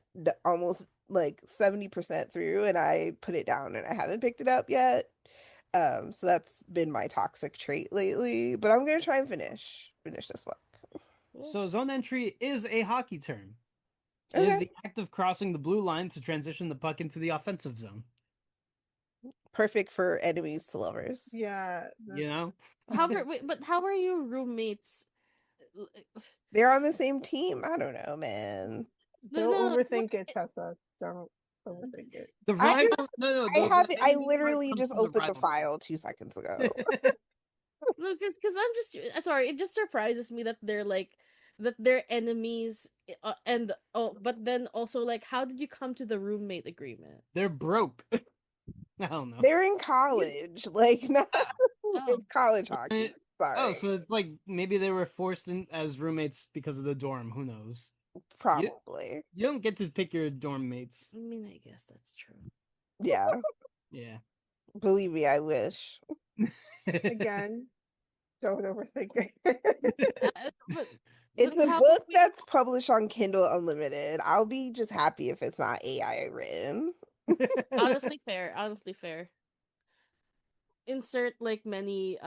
almost like 70% through, and I put it down and I haven't picked it up yet. So that's been my toxic trait lately, but I'm gonna try and finish this book. So zone entry is a hockey term. It is Okay, the act of crossing the blue line to transition the puck into the offensive zone. perfect for enemies to lovers. Yeah. You know? But how are you roommates? They're on the same team. I don't know, man. No, Don't no, no. overthink it, Tessa. Don't overthink it. The I rivals, no, I the have it. I enemy part literally comes just from the opened the rivals. file 2 seconds ago. No, because I'm just sorry. It just surprises me that they're like that they're enemies, and but then also like, how did you come to the roommate agreement? They're broke. I don't know. They're in college, like not. Oh, It's college Eh, hockey. Oh, Sorry, so it's like maybe they were forced in as roommates because of the dorm. Who knows? You probably. you don't get to pick your dorm mates. I mean, I guess that's true. Yeah, Yeah. believe me, I wish. Again, Don't overthink it. But It's a how about book we that's published on Kindle Unlimited. I'll be just happy if it's not AI written. honestly fair, honestly fair. Insert like many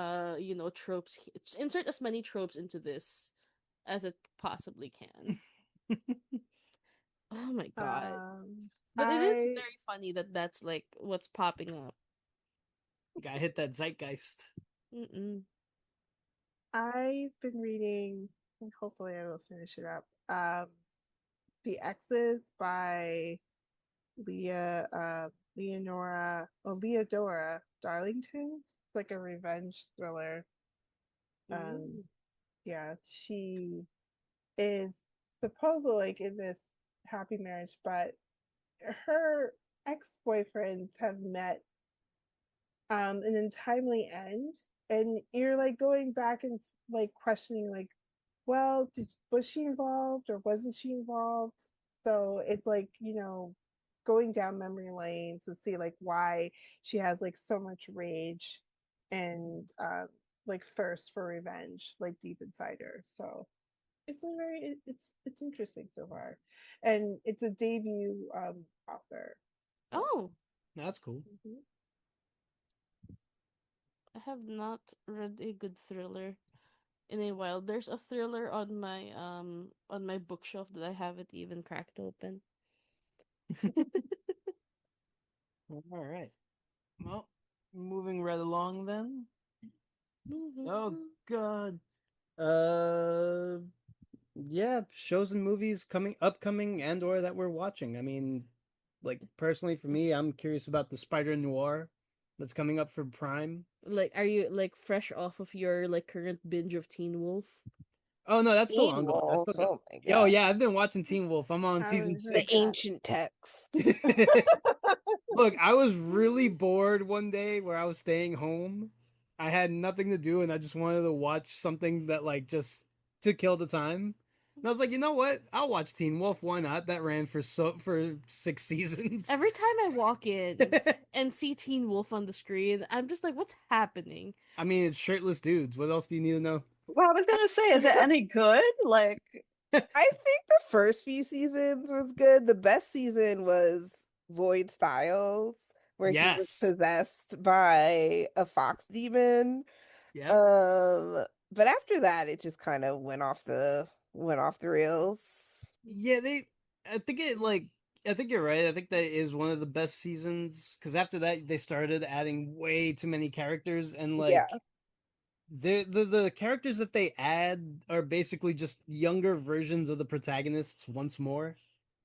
tropes. Insert as many tropes into this as it possibly can. Oh my god. um, But it is I very funny that that's like what's popping up. Gotta hit that zeitgeist. Mm-mm. I've been reading, and hopefully I will finish it up. The X's by Leodora Darlington. It's like a revenge thriller. Um, Ooh. yeah, she is supposedly like in this happy marriage, but her ex-boyfriends have met an untimely end, and you're like going back and like questioning like, well, was she involved or wasn't she involved? So it's like, going down memory lane to see like why she has like so much rage and like thirst for revenge like deep inside her. So it's interesting so far, and it's a debut author. So, Oh, That's cool. mhm. I have not read a good thriller in a while. There's a thriller on my bookshelf that I haven't even cracked open. All right. Well, moving right along then. Moving Oh on. God. Uh, yeah, shows and movies coming, upcoming, and or that we're watching. I mean, like personally for me, I'm curious about the Spider Noir that's coming up for Prime. Like, are you like fresh off of your like current binge of Teen Wolf? Oh no, that's still Teen ongoing. I Wolf. still got. Oh my Yo, god. yeah, I've been watching Teen Wolf. I'm on I season haven't heard The six. that. ancient texts. Look, I was really bored one day where I was staying home. I had nothing to do and I just wanted to watch something that like just to kill the time. And I was like, you know what? I'll watch Teen Wolf. Why not? That ran for 6 seasons. Every time I walk in and see Teen Wolf on the screen, I'm just like, what's happening? I mean, it's shirtless dudes. What else do you need to know? Well, I was gonna say, is it any good? Like, I think the first few seasons was good. The best season was Void Styles, where he was Yes. possessed by a fox demon. Yep. But after that it just kind of went off the rails. Yeah, I think it like I think you're right. I think that is one of the best seasons because after that they started adding way too many characters and Yeah. like the characters that they add are basically just younger versions of the protagonists once more.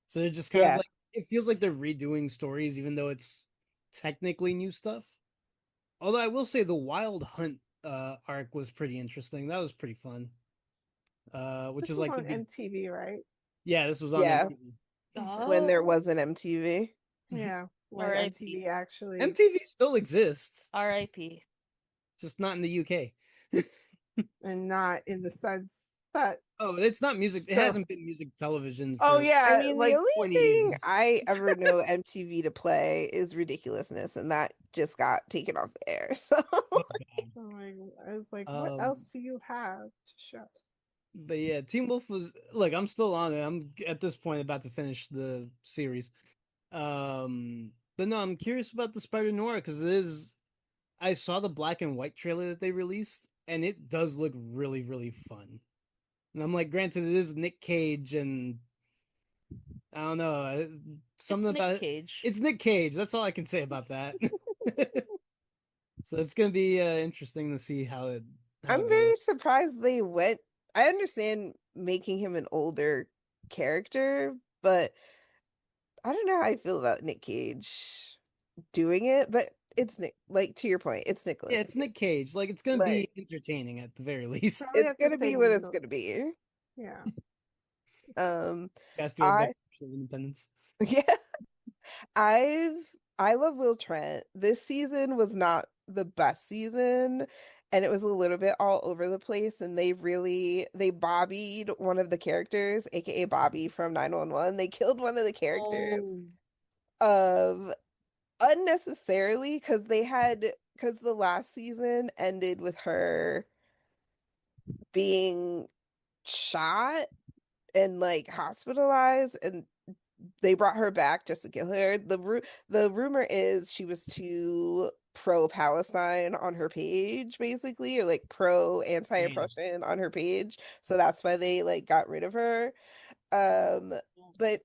So they're just kind of Yeah. like it feels like they're redoing stories even though it's technically new stuff. Although I will say the Wild Hunt arc was pretty interesting. That was pretty fun. Which This is was like the on big MTV, right? yeah, this was on Yeah. MTV. Okay. When there Oh, was an MTV. Yeah, when R.I.P. MTV actually, MTV still exists, R.I.P. just not in the UK. and not in the sense that Oh, it's not music. It so. hasn't been music television Oh for I yeah, mean, the like, only 20 thing years. I ever know MTV to play is Ridiculousness, and that just got taken off the air. So Oh god. I'm like, I was like, what else Um, do you have to show? but yeah, Teen Wolf was look. I'm still on it. I'm at this point about to finish the series. But no, I'm curious about the Spider Noir because it is. I saw the black and white trailer that they released, and it does look really, really fun. And I'm like, granted, it is Nick Cage, and I don't know, It's something Nick about it. Cage. It's Nick Cage. That's all I can say about that. So it's gonna be interesting to see how I'm it very goes. surprised they went. I understand making him an older character, but I don't know how I feel about Nick Cage doing it. But it's Nick, like to your point, it's Yeah, Nicolas it's Cage. Nick Cage. Like it's gonna be Like entertaining at the very least. Probably it's have to gonna say be what it's Nico. gonna be. Yeah. Um, Guys do a I Declaration of Independence. yeah, I love Will Trent. This season was not the best season, and it was a little bit all over the place, and they bobbied one of the characters, aka Bobby from 911. They killed one of the characters Oh, of unnecessarily because the last season ended with her being shot and like hospitalized, and they brought her back just to kill her. The rumor is she was too pro Palestine on her page, basically, or like pro Damn. anti-oppression on her page. So that's why they like got rid of her. Um, but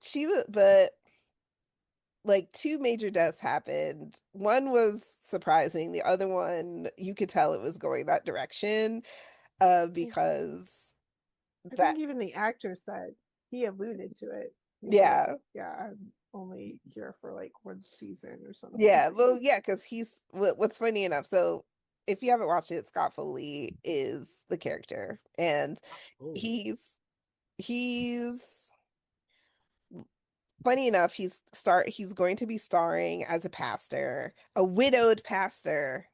like two major deaths happened. One was surprising. The other one, you could tell it was going that direction, because I that, think even the actor said he alluded to it. He was like, yeah. yeah, I'm only here for like one season or something. Yeah, well, yeah, because what's funny enough. So, if you haven't watched it, Scott Foley is the character, and Oh, he's funny enough. He's going to be starring as a pastor, a widowed pastor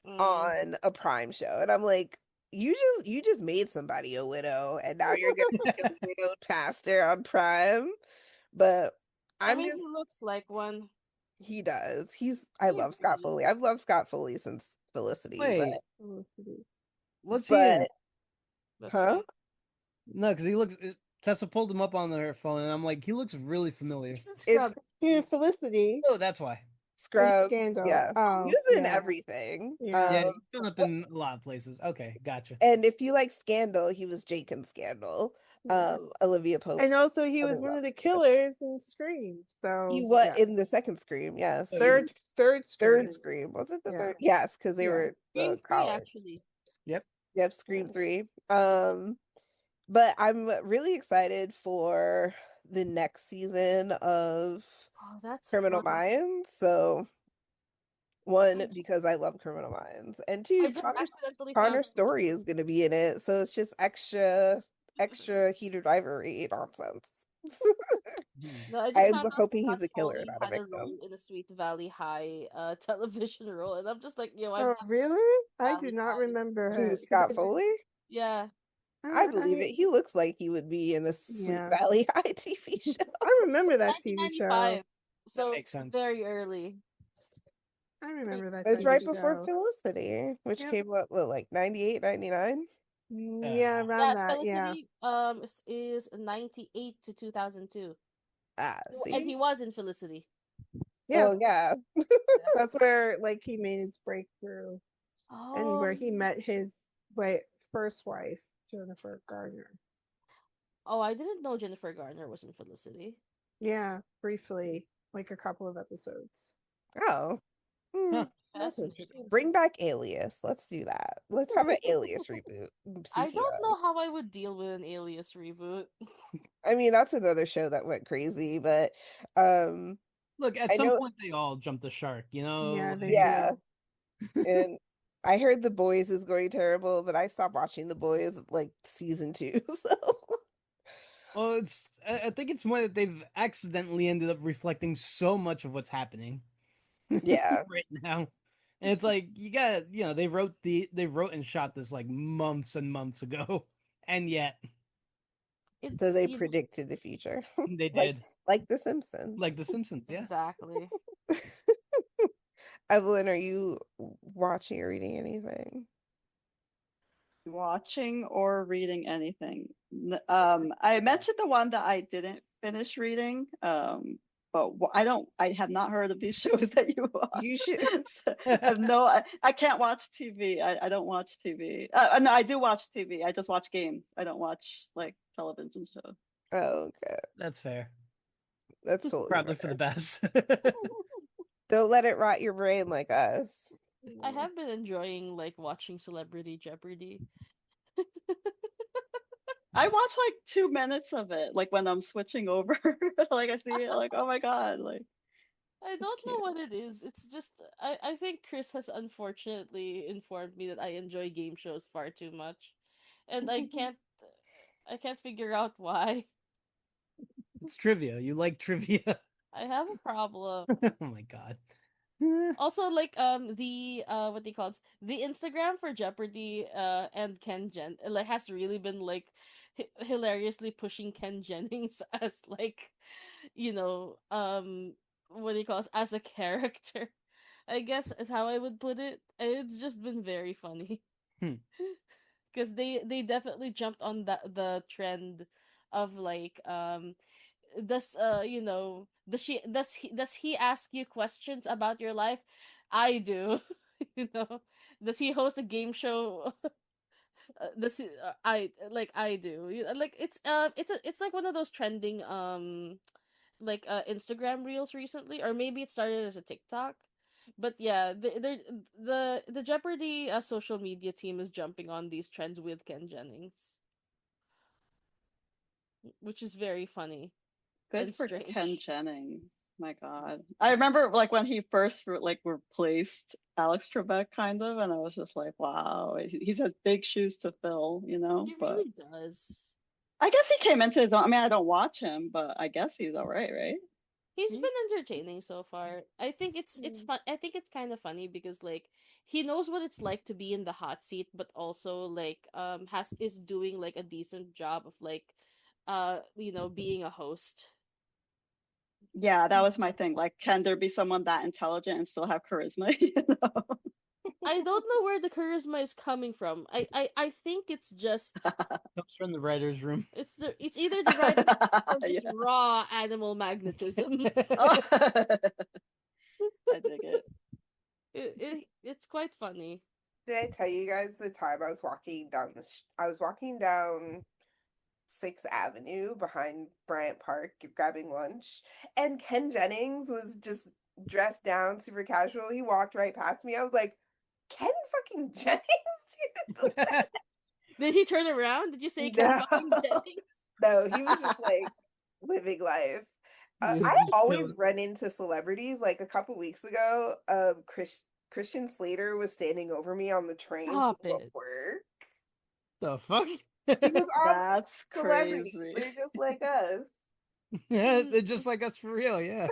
Mm. on a Prime show, and I'm like, you just made somebody a widow, and now you're gonna be a widowed pastor on Prime, but I I'm mean, he just looks like one. he does. I He love Scott really. Foley. I've loved Scott Foley since Felicity, but wait, Felicity. what's he in? but That's huh? fine. No, because he looks. Tessa pulled him up on her phone, and I'm like, he looks really familiar. He's in It Scrubs. Here, Felicity Oh, that's why. in Scrubs, Scandal. yeah. He Oh, was in yeah, everything. yeah. Yeah, he's shown up in a lot of places. Okay, gotcha. And if you like Scandal, he was Jake in Scandal. Yeah. Olivia And Pope's also, he other was one love. of the killers in Scream. He So, was yeah. in the second Scream, yes. Oh, He he was was. Third third Scream. Scream. Was it the Yeah. third? Yes, because they Yeah. were Scream the 3, college. actually. Yep. Yep, Scream 3. But I'm really excited for the next season of Oh, that's Criminal fun. Minds. So I one, just, because I love Criminal Minds, and I two, just accidentally found. Connor Story is going to be in it, so it's just extra heater driver-y nonsense. Hmm. No, I just I'm found out hoping Scott he's a killer, Foley not a had a victim. role in a Sweet Valley High television role, and I'm just like, yo, I've Oh, done really? I do Valley not High. remember Who's it because Scott Foley? Yeah, I believe it. He looks like he would be in a Sweet yeah, Valley High TV show. I remember that TV show. 1995. That So makes sense. very early. I remember that It's TV right Early. before show. Felicity, which Yep. came up, what, like 98, 99? Yeah, Uh, around Yeah, that. Yeah. Felicity is 98 to 2002. Ah, And he see? was in Felicity. Yeah. Oh, yeah. That's where like he made his breakthrough and where Oh, he met his first wife, Jennifer Garner. oh, I didn't know Jennifer Garner was in Felicity. Yeah, briefly, like a couple of episodes. Oh. Hmm, huh. that's interesting. Fascinating. Bring back Alias. Let's do that. Let's have an Alias reboot. I Speaking don't of, know how I would deal with an Alias reboot. I mean, that's another show that went crazy, but um, Look, at I some know, point they all jumped the shark, you know? Yeah, they yeah, do. and I heard The Boys is going terrible, but I stopped watching The Boys like season 2, so Well, I think it's more that they've accidentally ended up reflecting so much of what's happening yeah. right now. And it's like you got, they wrote and shot this like months and months ago. And yet So It's they you know, predicted the future, they like did. The Simpsons. Like The Simpsons, yeah. exactly. Evelyn, are you watching or reading anything? Watching or reading anything. I mentioned the one that I didn't finish reading. But I have not heard of these shows that you watch. You should. So I have no, I can't watch TV. I don't watch TV. No, I do watch TV. I just watch games. I don't watch like television shows. Oh, okay. That's fair. That's totally Probably for the fair. best. Don't let it rot your brain like us. I have been enjoying like watching Celebrity Jeopardy. I watch like 2 minutes of it, like when I'm switching over. Like I see it, like oh my god, like I it's don't know cute. what it is. It's just I think Chris has unfortunately informed me that I enjoy game shows far too much. And I can't figure out why. It's trivia. You like trivia. I have a problem. Oh my god. Eh, Also, like the what do you call it? The Instagram for Jeopardy and Ken Jen like has really been like hilariously pushing Ken Jennings as like what do you call it, as a character. I guess is how I would put it. It's just been very funny. hmm. because they definitely jumped on the trend of like does does he ask you questions about your life? I do. you know does he host a game show? I do. Like it's like one of those trending like Instagram reels recently, or maybe it started as a TikTok. But yeah, the Jeopardy social media team is jumping on these trends with Ken Jennings, which is very funny Good and for Ken strange. Jennings. My God. I remember like when he first like replaced Alex Trebek kind of, and I was just like, wow, he's has big shoes to fill, you know? He But really does. I guess he came into his own. I mean, I don't watch him, but I guess he's all right? He's He- been entertaining so far. I think it's Mm. fun. I think it's kind of funny because like he knows what it's like to be in the hot seat, but also like has is doing like a decent job of like being a host. Yeah, that He was my thing. Like, can there be someone that intelligent and still have charisma? You know? I don't know where the charisma is coming from. I think it's just Comes from the writers' room. it's either the right or just Yeah. raw animal magnetism. Oh, I dig it. It's quite funny. Did I tell you guys the time I was walking down I was walking down 6th Avenue behind Bryant Park grabbing lunch, and Ken Jennings was just dressed down super casual. He walked right past me. I was like, Ken fucking Jennings, dude? Did he turn around? Did you say Ken No, fucking Jennings? no, he was just like living life. I Just always chilling. run into celebrities. Like a couple weeks ago, Christian Slater was standing over me on the train Stop from it. work. The fuck? He was on That's celebrities. crazy. They're just like us. Yeah, they're Mm, just like us for real, yeah.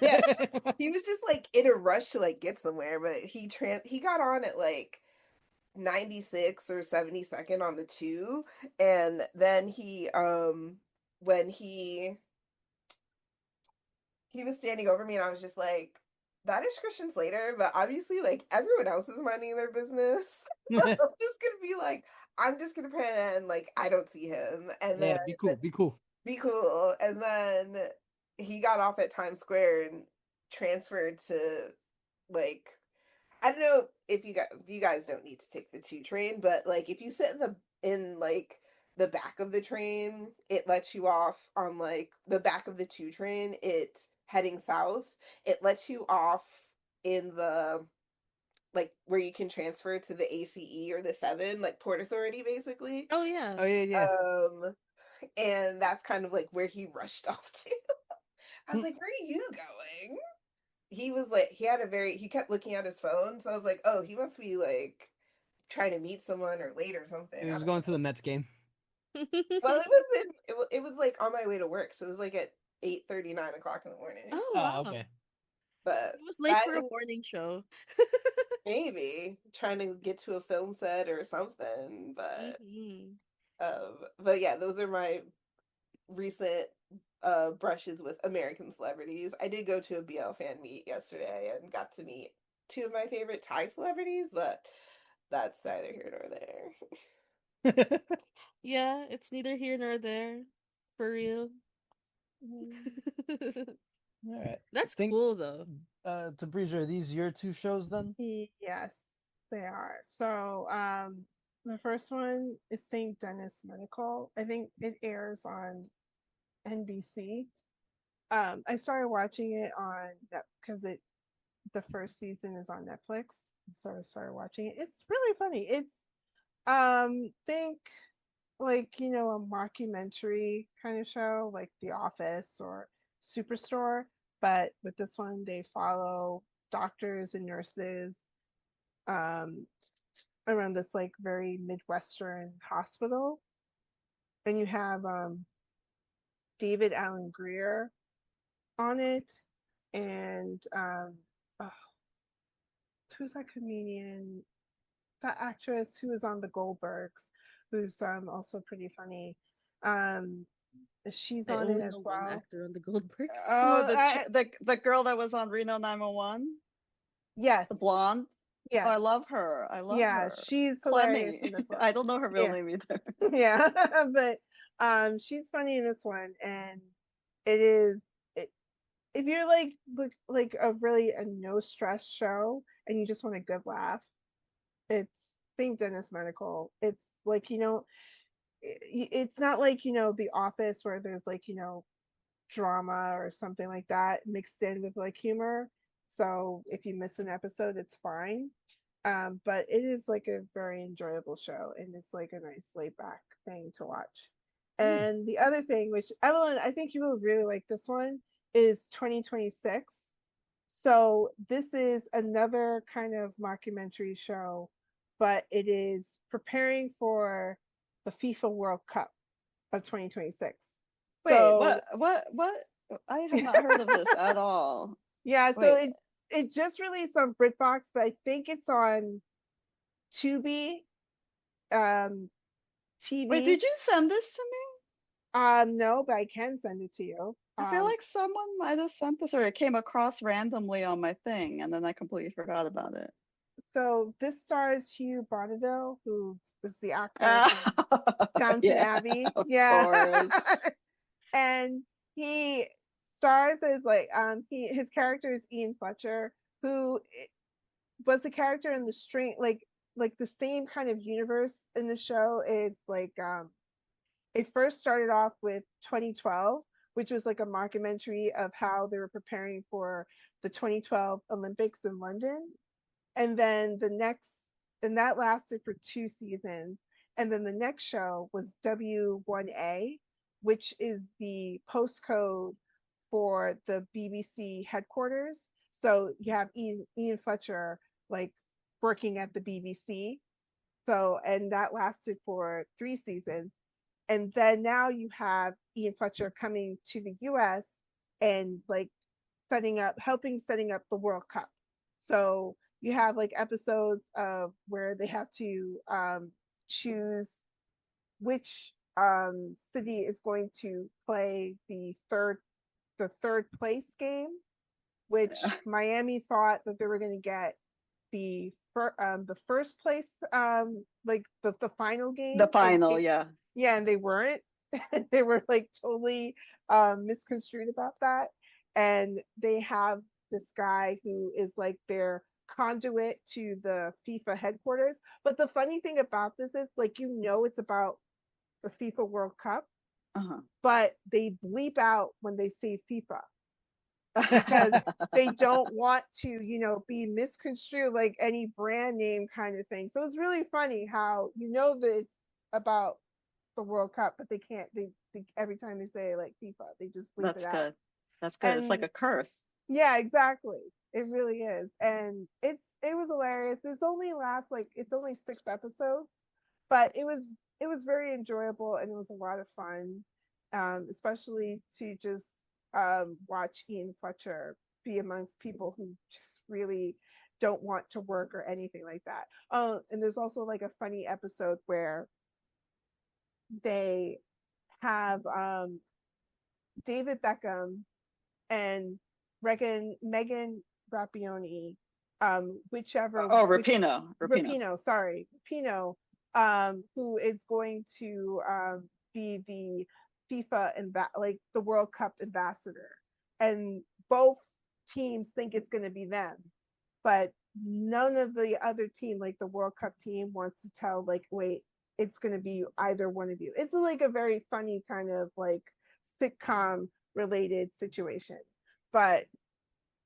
Yeah, he was just like in a rush to like get somewhere, but he got on at like 96 or 72nd on the 2, and then when he was standing over me, and I was just like, that is Christian Slater, but obviously like everyone else is minding their business. I'm just gonna be like, I'm just gonna pretend like I don't see him, and then Yeah, be cool, be cool. be cool. And then he got off at Times Square and transferred to like, I don't know if you guys don't need to take the 2 train, but like if you sit in like the back of the train, it lets you off on like the back of the 2 train, it heading south, it lets you off in the like where you can transfer to the ACE or the 7, like Port Authority basically. oh yeah. Oh yeah, yeah. Um and that's kind of like where he rushed off to. I was like, where are you going? He was like, he kept looking at his phone. So I was like, oh, he must be like trying to meet someone or late or something. He I was don't going to know. the Mets game. Well, it was like on my way to work. So it was like at 8:30, 9 o'clock in the morning. Oh Oh, wow. okay. But He was late that for a morning show. maybe trying to get to a film set or something. hmm But yeah, those are my recent brushes with American celebrities. I did go to a BL fan meet yesterday and got to meet 2 of my favorite Thai celebrities, but that's neither here nor there. Yeah, it's neither here nor there. For real. Mm. All right. That's Think cool though. Tabrizia, are these your 2 shows then? Yes, they are. So, the first one is St. Denis Medical. I think it airs on NBC. I started watching it on that because the first season is on Netflix. So I started watching it. It's really funny. It's think like a mockumentary kind of show like The Office or Superstore, but with this one they follow doctors and nurses um around this like very midwestern hospital, and you have David Allen Greer on it, and oh, who's that comedian, that actress who was on the Goldbergs, who's also pretty funny. Um, she's I on it only as know one well. actor on the Goldbergs. Oh, Well, the the girl that was on Reno 911, yes, the blonde. Yeah. Oh, I love her. I love her. She's hilarious Clemmy. in this one. I don't know her real Yeah. name either. Yeah. But she's funny in this one, and it is if you're like a no stress show and you just want a good laugh, it's St. Dennis Medical. It's like, it's not like, The Office where there's like, drama or something like that mixed in with like humor. So if you miss an episode, it's fine. But it is like a very enjoyable show, and it's like a nice laid back thing to watch. And the other thing, which Evelyn, I think you will really like this one, is 2026. So this is another kind of mockumentary show, but it is preparing for the FIFA World Cup of 2026. Wait, So what? I have not heard of this at all. yeah, so Wait, it just released on BritBox, but I think it's on Tubi, wait, TV. did you send this to me? No, but I can send it to you. I feel like someone might have sent this, or it came across randomly on my thing, and then I completely forgot about it. So this stars Hugh Bonneville, who was the actor in Downton Yeah, Abbey. of Yeah. course. And he stars as like his character is Ian Fletcher, who was the character in the string like the same kind of universe in the show. Is like it first started off with 2012, which was like a mockumentary of how they were preparing for the 2012 Olympics in London. And then and that lasted for 2 seasons. And then the next show was W1A, which is the postcode for the BBC headquarters. So you have Ian Fletcher like working at the BBC. So, and that lasted for 3 seasons. And then now you have Ian Fletcher coming to the US and like setting up the World Cup. So you have like episodes of where they have to choose which city is going to play the third place game, which Miami thought that they were going to get the first place like the final game, The final, yeah. yeah, and they weren't. They were like totally misconstrued about that. And they have this guy who is like their conduit to the FIFA headquarters. But the funny thing about this is like it's about the FIFA World Cup, but they bleep out when they say FIFA because they don't want to, be misconstrued like any brand name kind of thing. So it's really funny how that it's about the World Cup, but they can't. They every time they say like FIFA, they just bleep That's it out. good. That's good. It's like And a curse. yeah, exactly. It really is, and it was hilarious. It's only 6 episodes, but it was very enjoyable and it was a lot of fun, especially to just watch Ian Fletcher be amongst people who just really don't want to work or anything like that. Oh, and there's also like a funny episode where they have David Beckham and Megan Rappioni, Oh, Rapino. sorry, Rapino, who is going to be the like the World Cup ambassador, and both teams think it's going to be them, but none of the other team, like the World Cup team, wants to tell like, wait, it's going to be either one of you. It's like a very funny kind of like sitcom related situation, but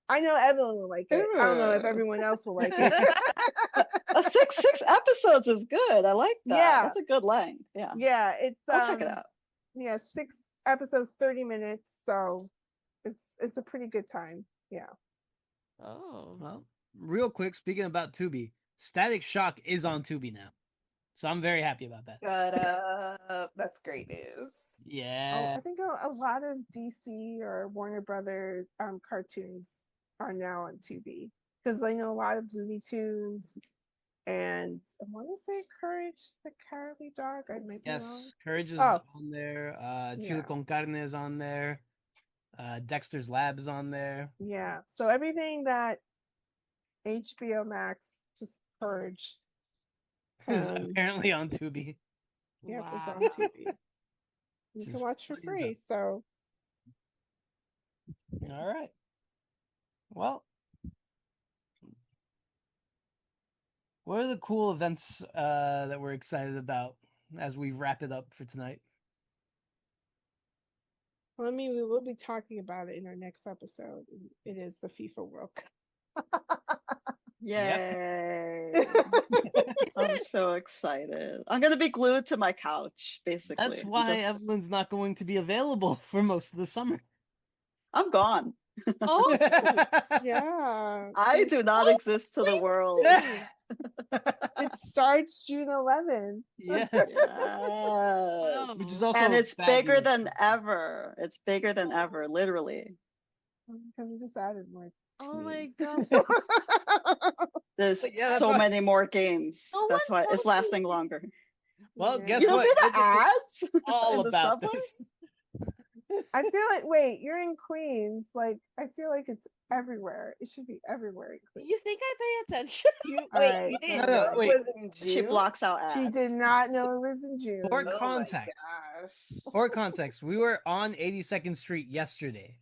I know Evelyn will like it. I don't know if everyone else will like it. Six episodes is good. I like that. Yeah, that's a good length. Yeah, yeah. It's I'll check it out. Yeah, 6 episodes, 30 minutes. So it's a pretty good time. Yeah. Oh. Well, real quick, speaking about Tubi, Static Shock is on Tubi now. So I'm very happy about that. Shut up. That's great news. Yeah. I think a lot of DC or Warner Brothers cartoons are now on Tubi because I know a lot of Looney Tunes and I want to say Courage the Cowardly Dog. I might be wrong. Yes, Courage is on there. Chile Yeah. con Carne is on there. Dexter's Lab is on there. Yeah. So everything that HBO Max just purge. It's apparently on Tubi. Yep, it's Wow. on TV. You Which can is watch for funny as free. So All right. Well, what are the cool events that we're excited about as we wrap it up for tonight? well, I mean, we will be talking about it in our next episode. It is the FIFA World Cup. Yay. Is I'm it? so excited. I'm gonna be glued to my couch, basically. That's why Evelyn's not going to be available for most of the summer. I'm gone. Oh, Yeah. I do not exist to the explain world. this to me. It starts June 11th. Yeah. Yes. Which is Oh. also And it's bad bigger news. than ever. It's bigger than ever, literally. Because we just added more. Oh my teams. god. There's Yeah, that's so why- many more games. No That's one why it's tells me lasting longer. Well, Yeah. guess You don't what? see You'll the get to ads all in the about subway? this. I feel like, wait, you're in Queens. Like, I feel like it's everywhere. It should be everywhere in Queens. You think I pay attention? All Wait, right. you didn't No, know wait. it was in June? She blocks out ads. She did not know it was in June. For Oh context, my gosh. for context, we were on 82nd Street yesterday.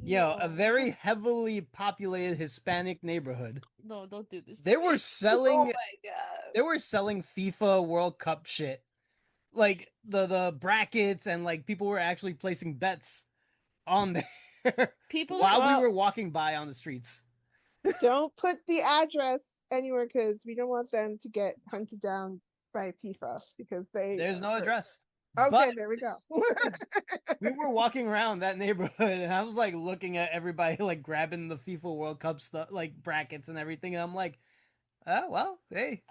A very heavily populated Hispanic neighborhood. No, don't do this. They were Oh selling my god. they were selling FIFA World Cup shit. Like the brackets and like people were actually placing bets on there People while we Well- were walking by on the streets. Don't put the address anywhere because we don't want them to get hunted down by FIFA because There's no address. Okay, But there we go. we were walking around that neighborhood and I was like looking at everybody like grabbing the FIFA World Cup stuff, like brackets and everything, and I'm like, oh well, hey.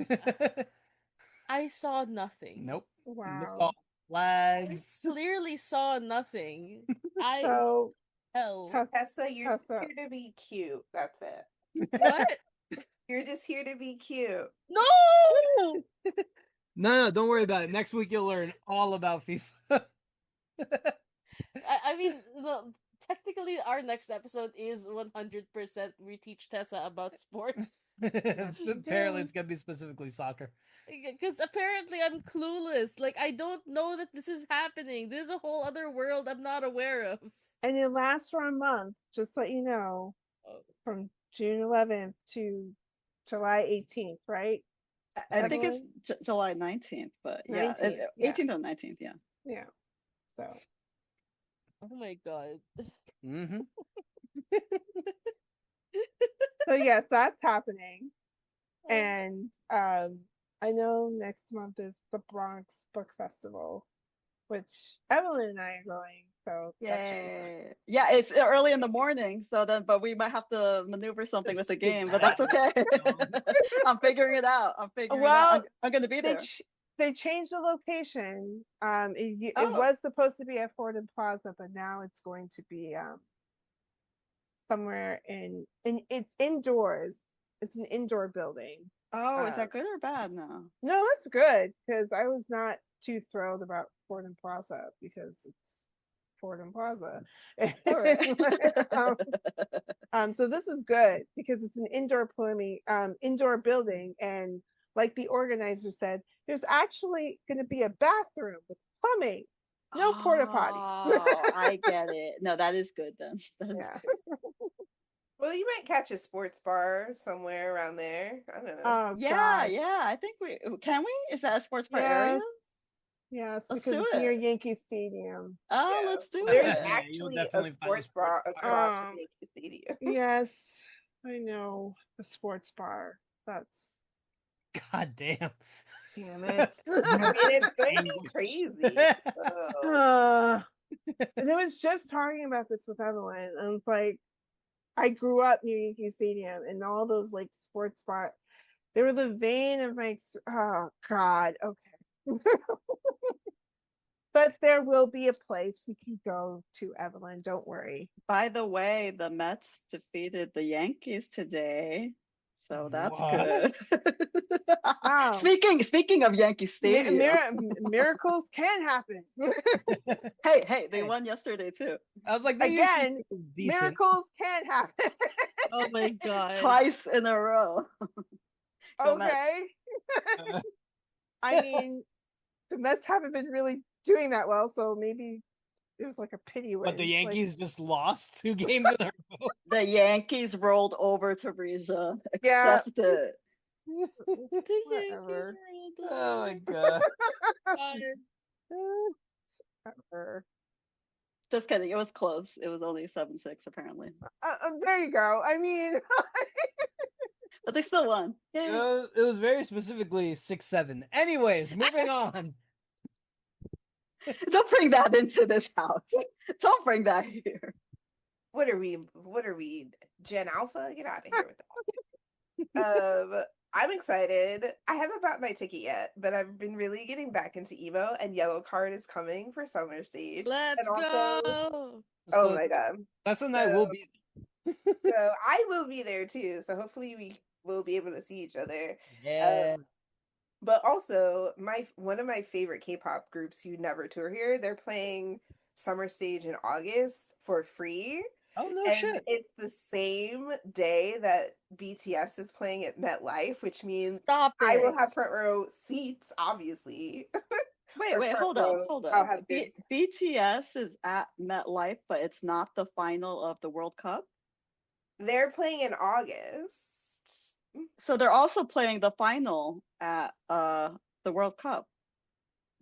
I saw nothing. Nope. Wow. No I flags. clearly saw nothing. I So, hell. Tessa, you're Tessa. here to be cute. That's it. What? You're just here to be cute. No! No, don't worry about it. Next week you'll learn all about FIFA. I mean, technically, our next episode is 100% we teach Tessa about sports. Apparently, it's gonna be specifically soccer. Because apparently I'm clueless. Like, I don't know that this is happening. There's a whole other world I'm not aware of. and it lasts for a month, just so you know, Oh. from June 11th to July 18th, right? I think it's July 19th, but yeah, 19th, yeah. 18th or 19th, yeah. Yeah. So, Oh my god. Mm-hmm. so yes, that's happening. And I know next month is the Bronx Book Festival, which Evelyn and I are going. So that should be fun. Yay. Yeah, it's early in the morning, but we might have to maneuver something with the game, but that's okay. I'm figuring it out. Well, I'm gonna be there. They changed the location. It Oh. was supposed to be at Fordham Plaza, but now it's going to be somewhere in it's indoors. It's an indoor building. Oh, is that good or bad now? No, it's good because I was not too thrilled about Fordham Plaza because it's Fordham Plaza. All right. So this is good because it's an indoor building, and like the organizer said, there's actually going to be a bathroom with plumbing, no porta potty. Oh, I get it. No, that is good then. That is Yeah. good. Well, you might catch a sports bar somewhere around there. I don't know. Oh, Yeah, God. yeah. I think can we? Is that a sports bar Yes. area? Yes, Let's because do it's near it. Yankee Stadium. Oh, Yeah. let's do There's it. Yeah, you'll actually a definitely find a sports bar sports bar. across from Yankee Stadium. Yes, I know, the sports bar. That's God damn. damn it. I mean, it's going to be Language. crazy. So. And I was just talking about this with Evelyn, and it's like I grew up near Yankee Stadium, and all those like sports bar, they were the vein of my. Oh God, okay. But there will be a place we can go to, Evelyn. Don't worry. By the way, the Mets defeated the Yankees today, so that's What? good. Wow. Speaking of Yankee Stadium, Miracles can happen. hey, they won yesterday too, I was like, they Again, usually do decent. Miracles can happen. Oh my god. twice in a row. Go Mets. Okay. Uh, I mean, the Mets haven't been really doing that well, so maybe it was like a pity win. but the Yankees just lost 2 games in a row. The Yankees rolled over Tabrizia. Yeah. Accept it. The Whatever. Yankees Oh my god. Whatever. Just kidding. It was close. It was only 7-6 apparently. There you go. I mean, But they still won. Yay. It was very specifically 6-7. Anyways, moving on. Don't bring that into this house. Don't bring that here. What are we? Gen Alpha? Get out of here with that. I'm excited. I haven't bought my ticket yet, but I've been really getting back into emo, and Yellow Card is coming for Summer Stage. Let's And also, go. oh my god. That's the night we'll be. So I will be there too. So hopefully we will be able to see each other. Yeah. But also, one of my favorite K-pop groups who never tour here, they're playing Summer Stage in August for free. Oh no And shit. it's the same day that BTS is playing at MetLife, which means Stop it. I will have front row seats, obviously. Wait, hold up. I'll have BTS is at MetLife, but it's not the final of the World Cup. They're playing in August. So they're also playing the final at the World Cup.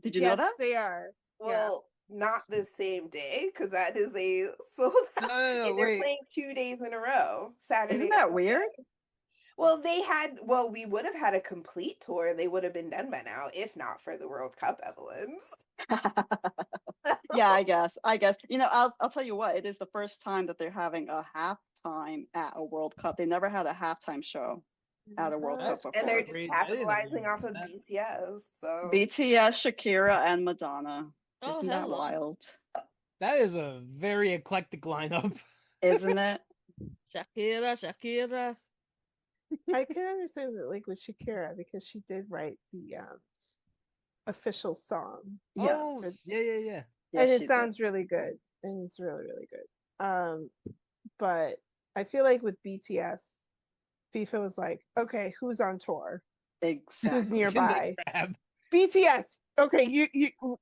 Did you know that? They are. Well, not the same day, because that is a sold out. No, And they're wait. playing 2 days in a row. Saturday. Isn't that weird? Well, we would have had a complete tour. They would have been done by now, if not for the World Cup, Evelyn. Yeah, I guess. You know, I'll tell you what, it is the first time that they're having a halftime at a World Cup. They never had a halftime show at a World Cup before. And they're just Crazy. I didn't know capitalizing off of that. BTS. So BTS, Shakira, and Madonna. Oh, Isn't that hello. wild? That is a very eclectic lineup. Isn't it? Shakira. I can understand that, like with Shakira, because she did write the official song, Oh, Yes. yeah. Yes, and she it did. sounds really good, and it's really, really good. But I feel like with BTS, FIFA was like, okay, who's on tour? Exactly. Who's nearby? Grab. BTS. Okay, you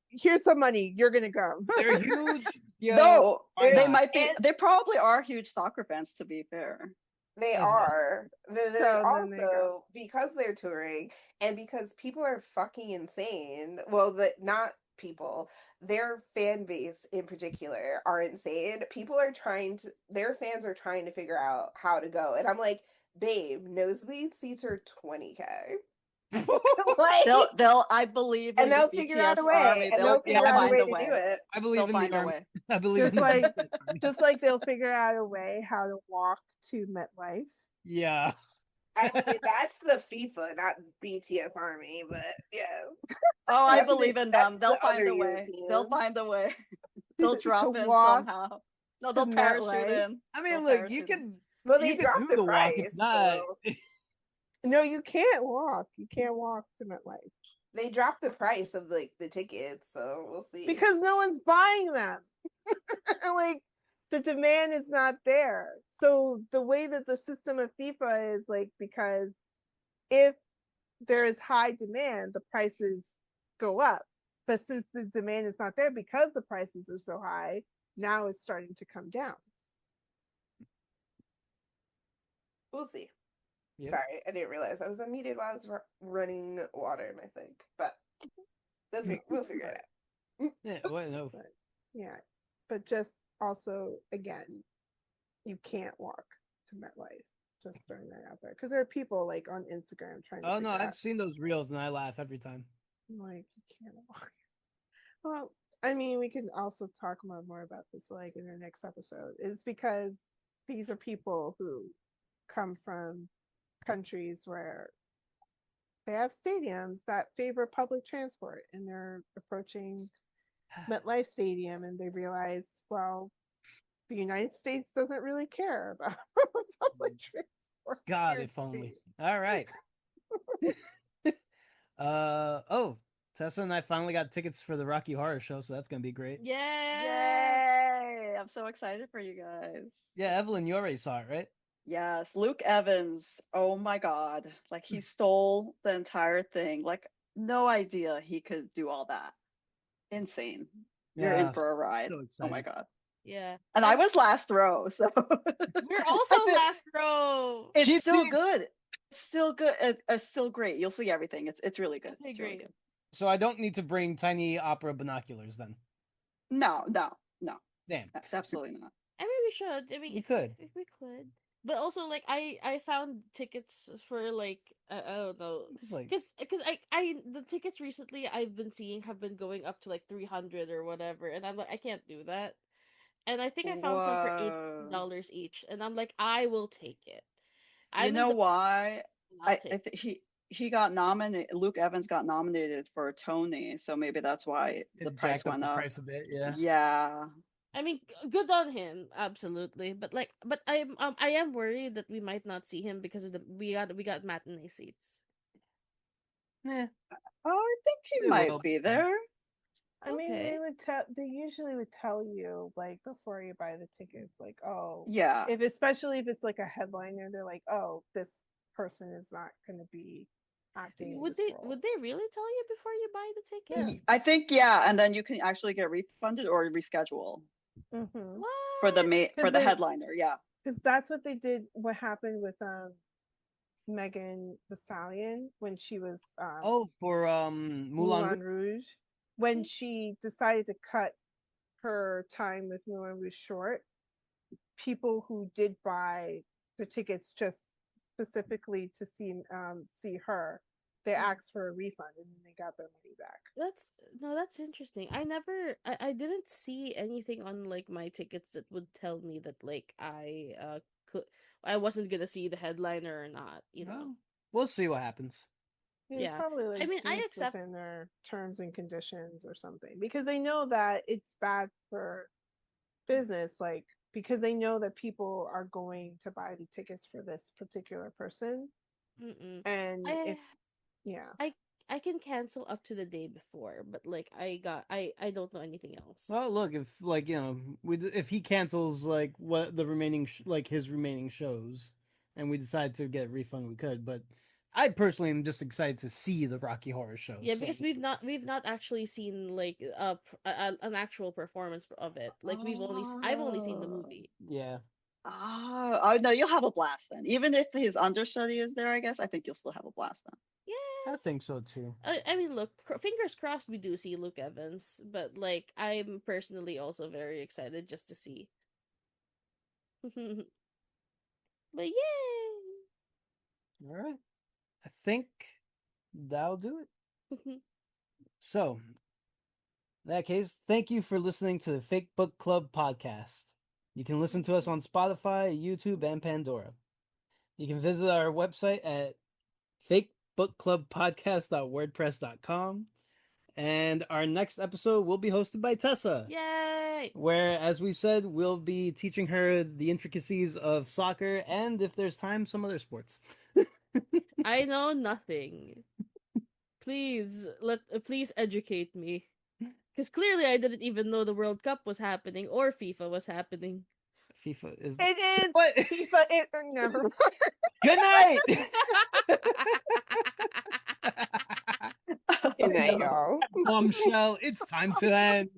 here's some money. You're gonna come. They're huge. Yeah. No, why they not? might be. They probably are huge soccer fans, to be fair. they As well. are. They So then they also, because they're touring and because people are fucking insane. Well, not people, their fan base in particular are insane. Their fans are trying to figure out how to go. And I'm like, babe, nosebleed seats are $20K. Like, I believe and in the they'll figure out a BTS way. army. And they'll figure out a find way a to way. do it. I believe They'll in find the a army. way. I believe Just in like- the army. Just like they'll figure out a way how to walk to MetLife. Yeah. I mean, that's the FIFA, not BTS army, but yeah. Oh, I That's believe in them. the They'll find other a way. Europeans. They'll find a way. They'll drop in walk somehow. No, to they'll parachute MetLife. in. I mean, They'll look, you parachute in. can Well, they you can dropped do the the walk. price, It's not. so No, you can't walk. You can't walk to MetLife they dropped the price of like the tickets, so we'll see. because no one's buying them. Like the demand is not there. So the way that the system of FIFA is like, because if there is high demand, the prices go up. But since the demand is not there because the prices are so high, now it's starting to come down. We'll see. Yeah. Sorry, I didn't realize I was unmuted while I was running water in my sink, but we'll figure it out. Yeah, what? No. Yeah. But just also, again, you can't walk to MetLife. Just throwing that out there. Because there are people like on Instagram trying to Oh no, figure I've out, seen those reels and I laugh every time. like, you can't walk. Well, I mean, we can also talk more about this like in our next episode. Is because these are people who come from countries where they have stadiums that favor public transport, and they're approaching MetLife Stadium and they realize, well, the United States doesn't really care about public transport. God, here. if only. All right. Oh, Tessa and I finally got tickets for the Rocky Horror Show, so that's gonna be great. Yeah. Yay! I'm so excited for you guys. Yeah, Evelyn, you already saw it, right? Yes, Luke Evans. Oh my God. Like he stole the entire thing. Like no idea he could do all that. Insane. You're in Yeah, for a ride. so Oh my excited. God. Yeah. And I was last row, so We're also like last row. it's Cheap still seats. good. It's still good. It's still great. You'll see everything. It's really good. Okay, It's really great. good. So I don't need to bring tiny opera binoculars then. No, no, no. Damn, Absolutely not. I mean, we should. I mean, you if could. we could. But also, like, I found tickets for like I don't know, It's like cause I the tickets recently I've been seeing have been going up to like 300 or whatever, and I'm like I can't do that. And I think I found some for Whoa. $8 each, and I'm like I will take it. You I'm in know the why? I'll I take. think he got nominated. Luke Evans got nominated for a Tony, so maybe that's why the it price jacked up went the up. price a bit. Yeah. Yeah. I mean, good on him, absolutely. But like, but I am worried that we might not see him because of the we got matinee seats. Yeah, Oh, I think he they might will. be there. I mean, Okay. they usually would tell you like before you buy the tickets, like, oh, Yeah. if especially if it's like a headliner, they're like, oh, this person is not going to be acting in Would this they role. would they really tell you before you buy the Yeah. tickets? I think yeah, and then you can actually get refunded or reschedule Mm-hmm. What? for Because the they, headliner. Yeah. because that's what they did. What happened with Megan the Stallion when she was Oh, for Moulin Rouge. Moulin Rouge, when she decided to cut her time with Moulin Rouge short, people who did buy the tickets just specifically to see her, they asked for a refund and then they got their money back. That's no, that's interesting. I didn't see anything on like my tickets that would tell me that like I wasn't gonna see the headliner or not, you know. No, we'll see what happens. It's Yeah. probably I like mean, I deep accept. within their terms and conditions or something because they know that it's bad for business, like because they know that people are going to buy the tickets for this particular person. Mm-mm. And if I yeah, I I can cancel up to the day before, but like I don't know anything else. Well, look, if like if he cancels like what the remaining like his remaining shows, and we decide to get a refund, we could. But I personally am just excited to see the Rocky Horror Show. Yeah, So, because we've not actually seen like an actual performance of it. Like I've only seen the Oh. movie. yeah, Oh, no, you'll have a blast then. Even if his understudy is there, I guess, I think you'll still have a blast then. Yeah. I think so too. I mean, look, fingers crossed we do see Luke Evans, but like I'm personally also very excited just to see. But yay! All right, I think that'll do it. So, in that case, thank you for listening to the Fake Book Club podcast. You can listen to us on Spotify, YouTube, and Pandora. You can visit our website at fakebookclubpodcast.wordpress.com. And our next episode will be hosted by Tessa, Yay! where, as we've said, we'll be teaching her the intricacies of soccer and, if there's time, some other sports. I know nothing. Please educate me. Because clearly I didn't even know the World Cup was happening or FIFA was happening. FIFA is. it is What? FIFA. It never mind. Good night! Good night, y'all. Bombshell, it's time to end.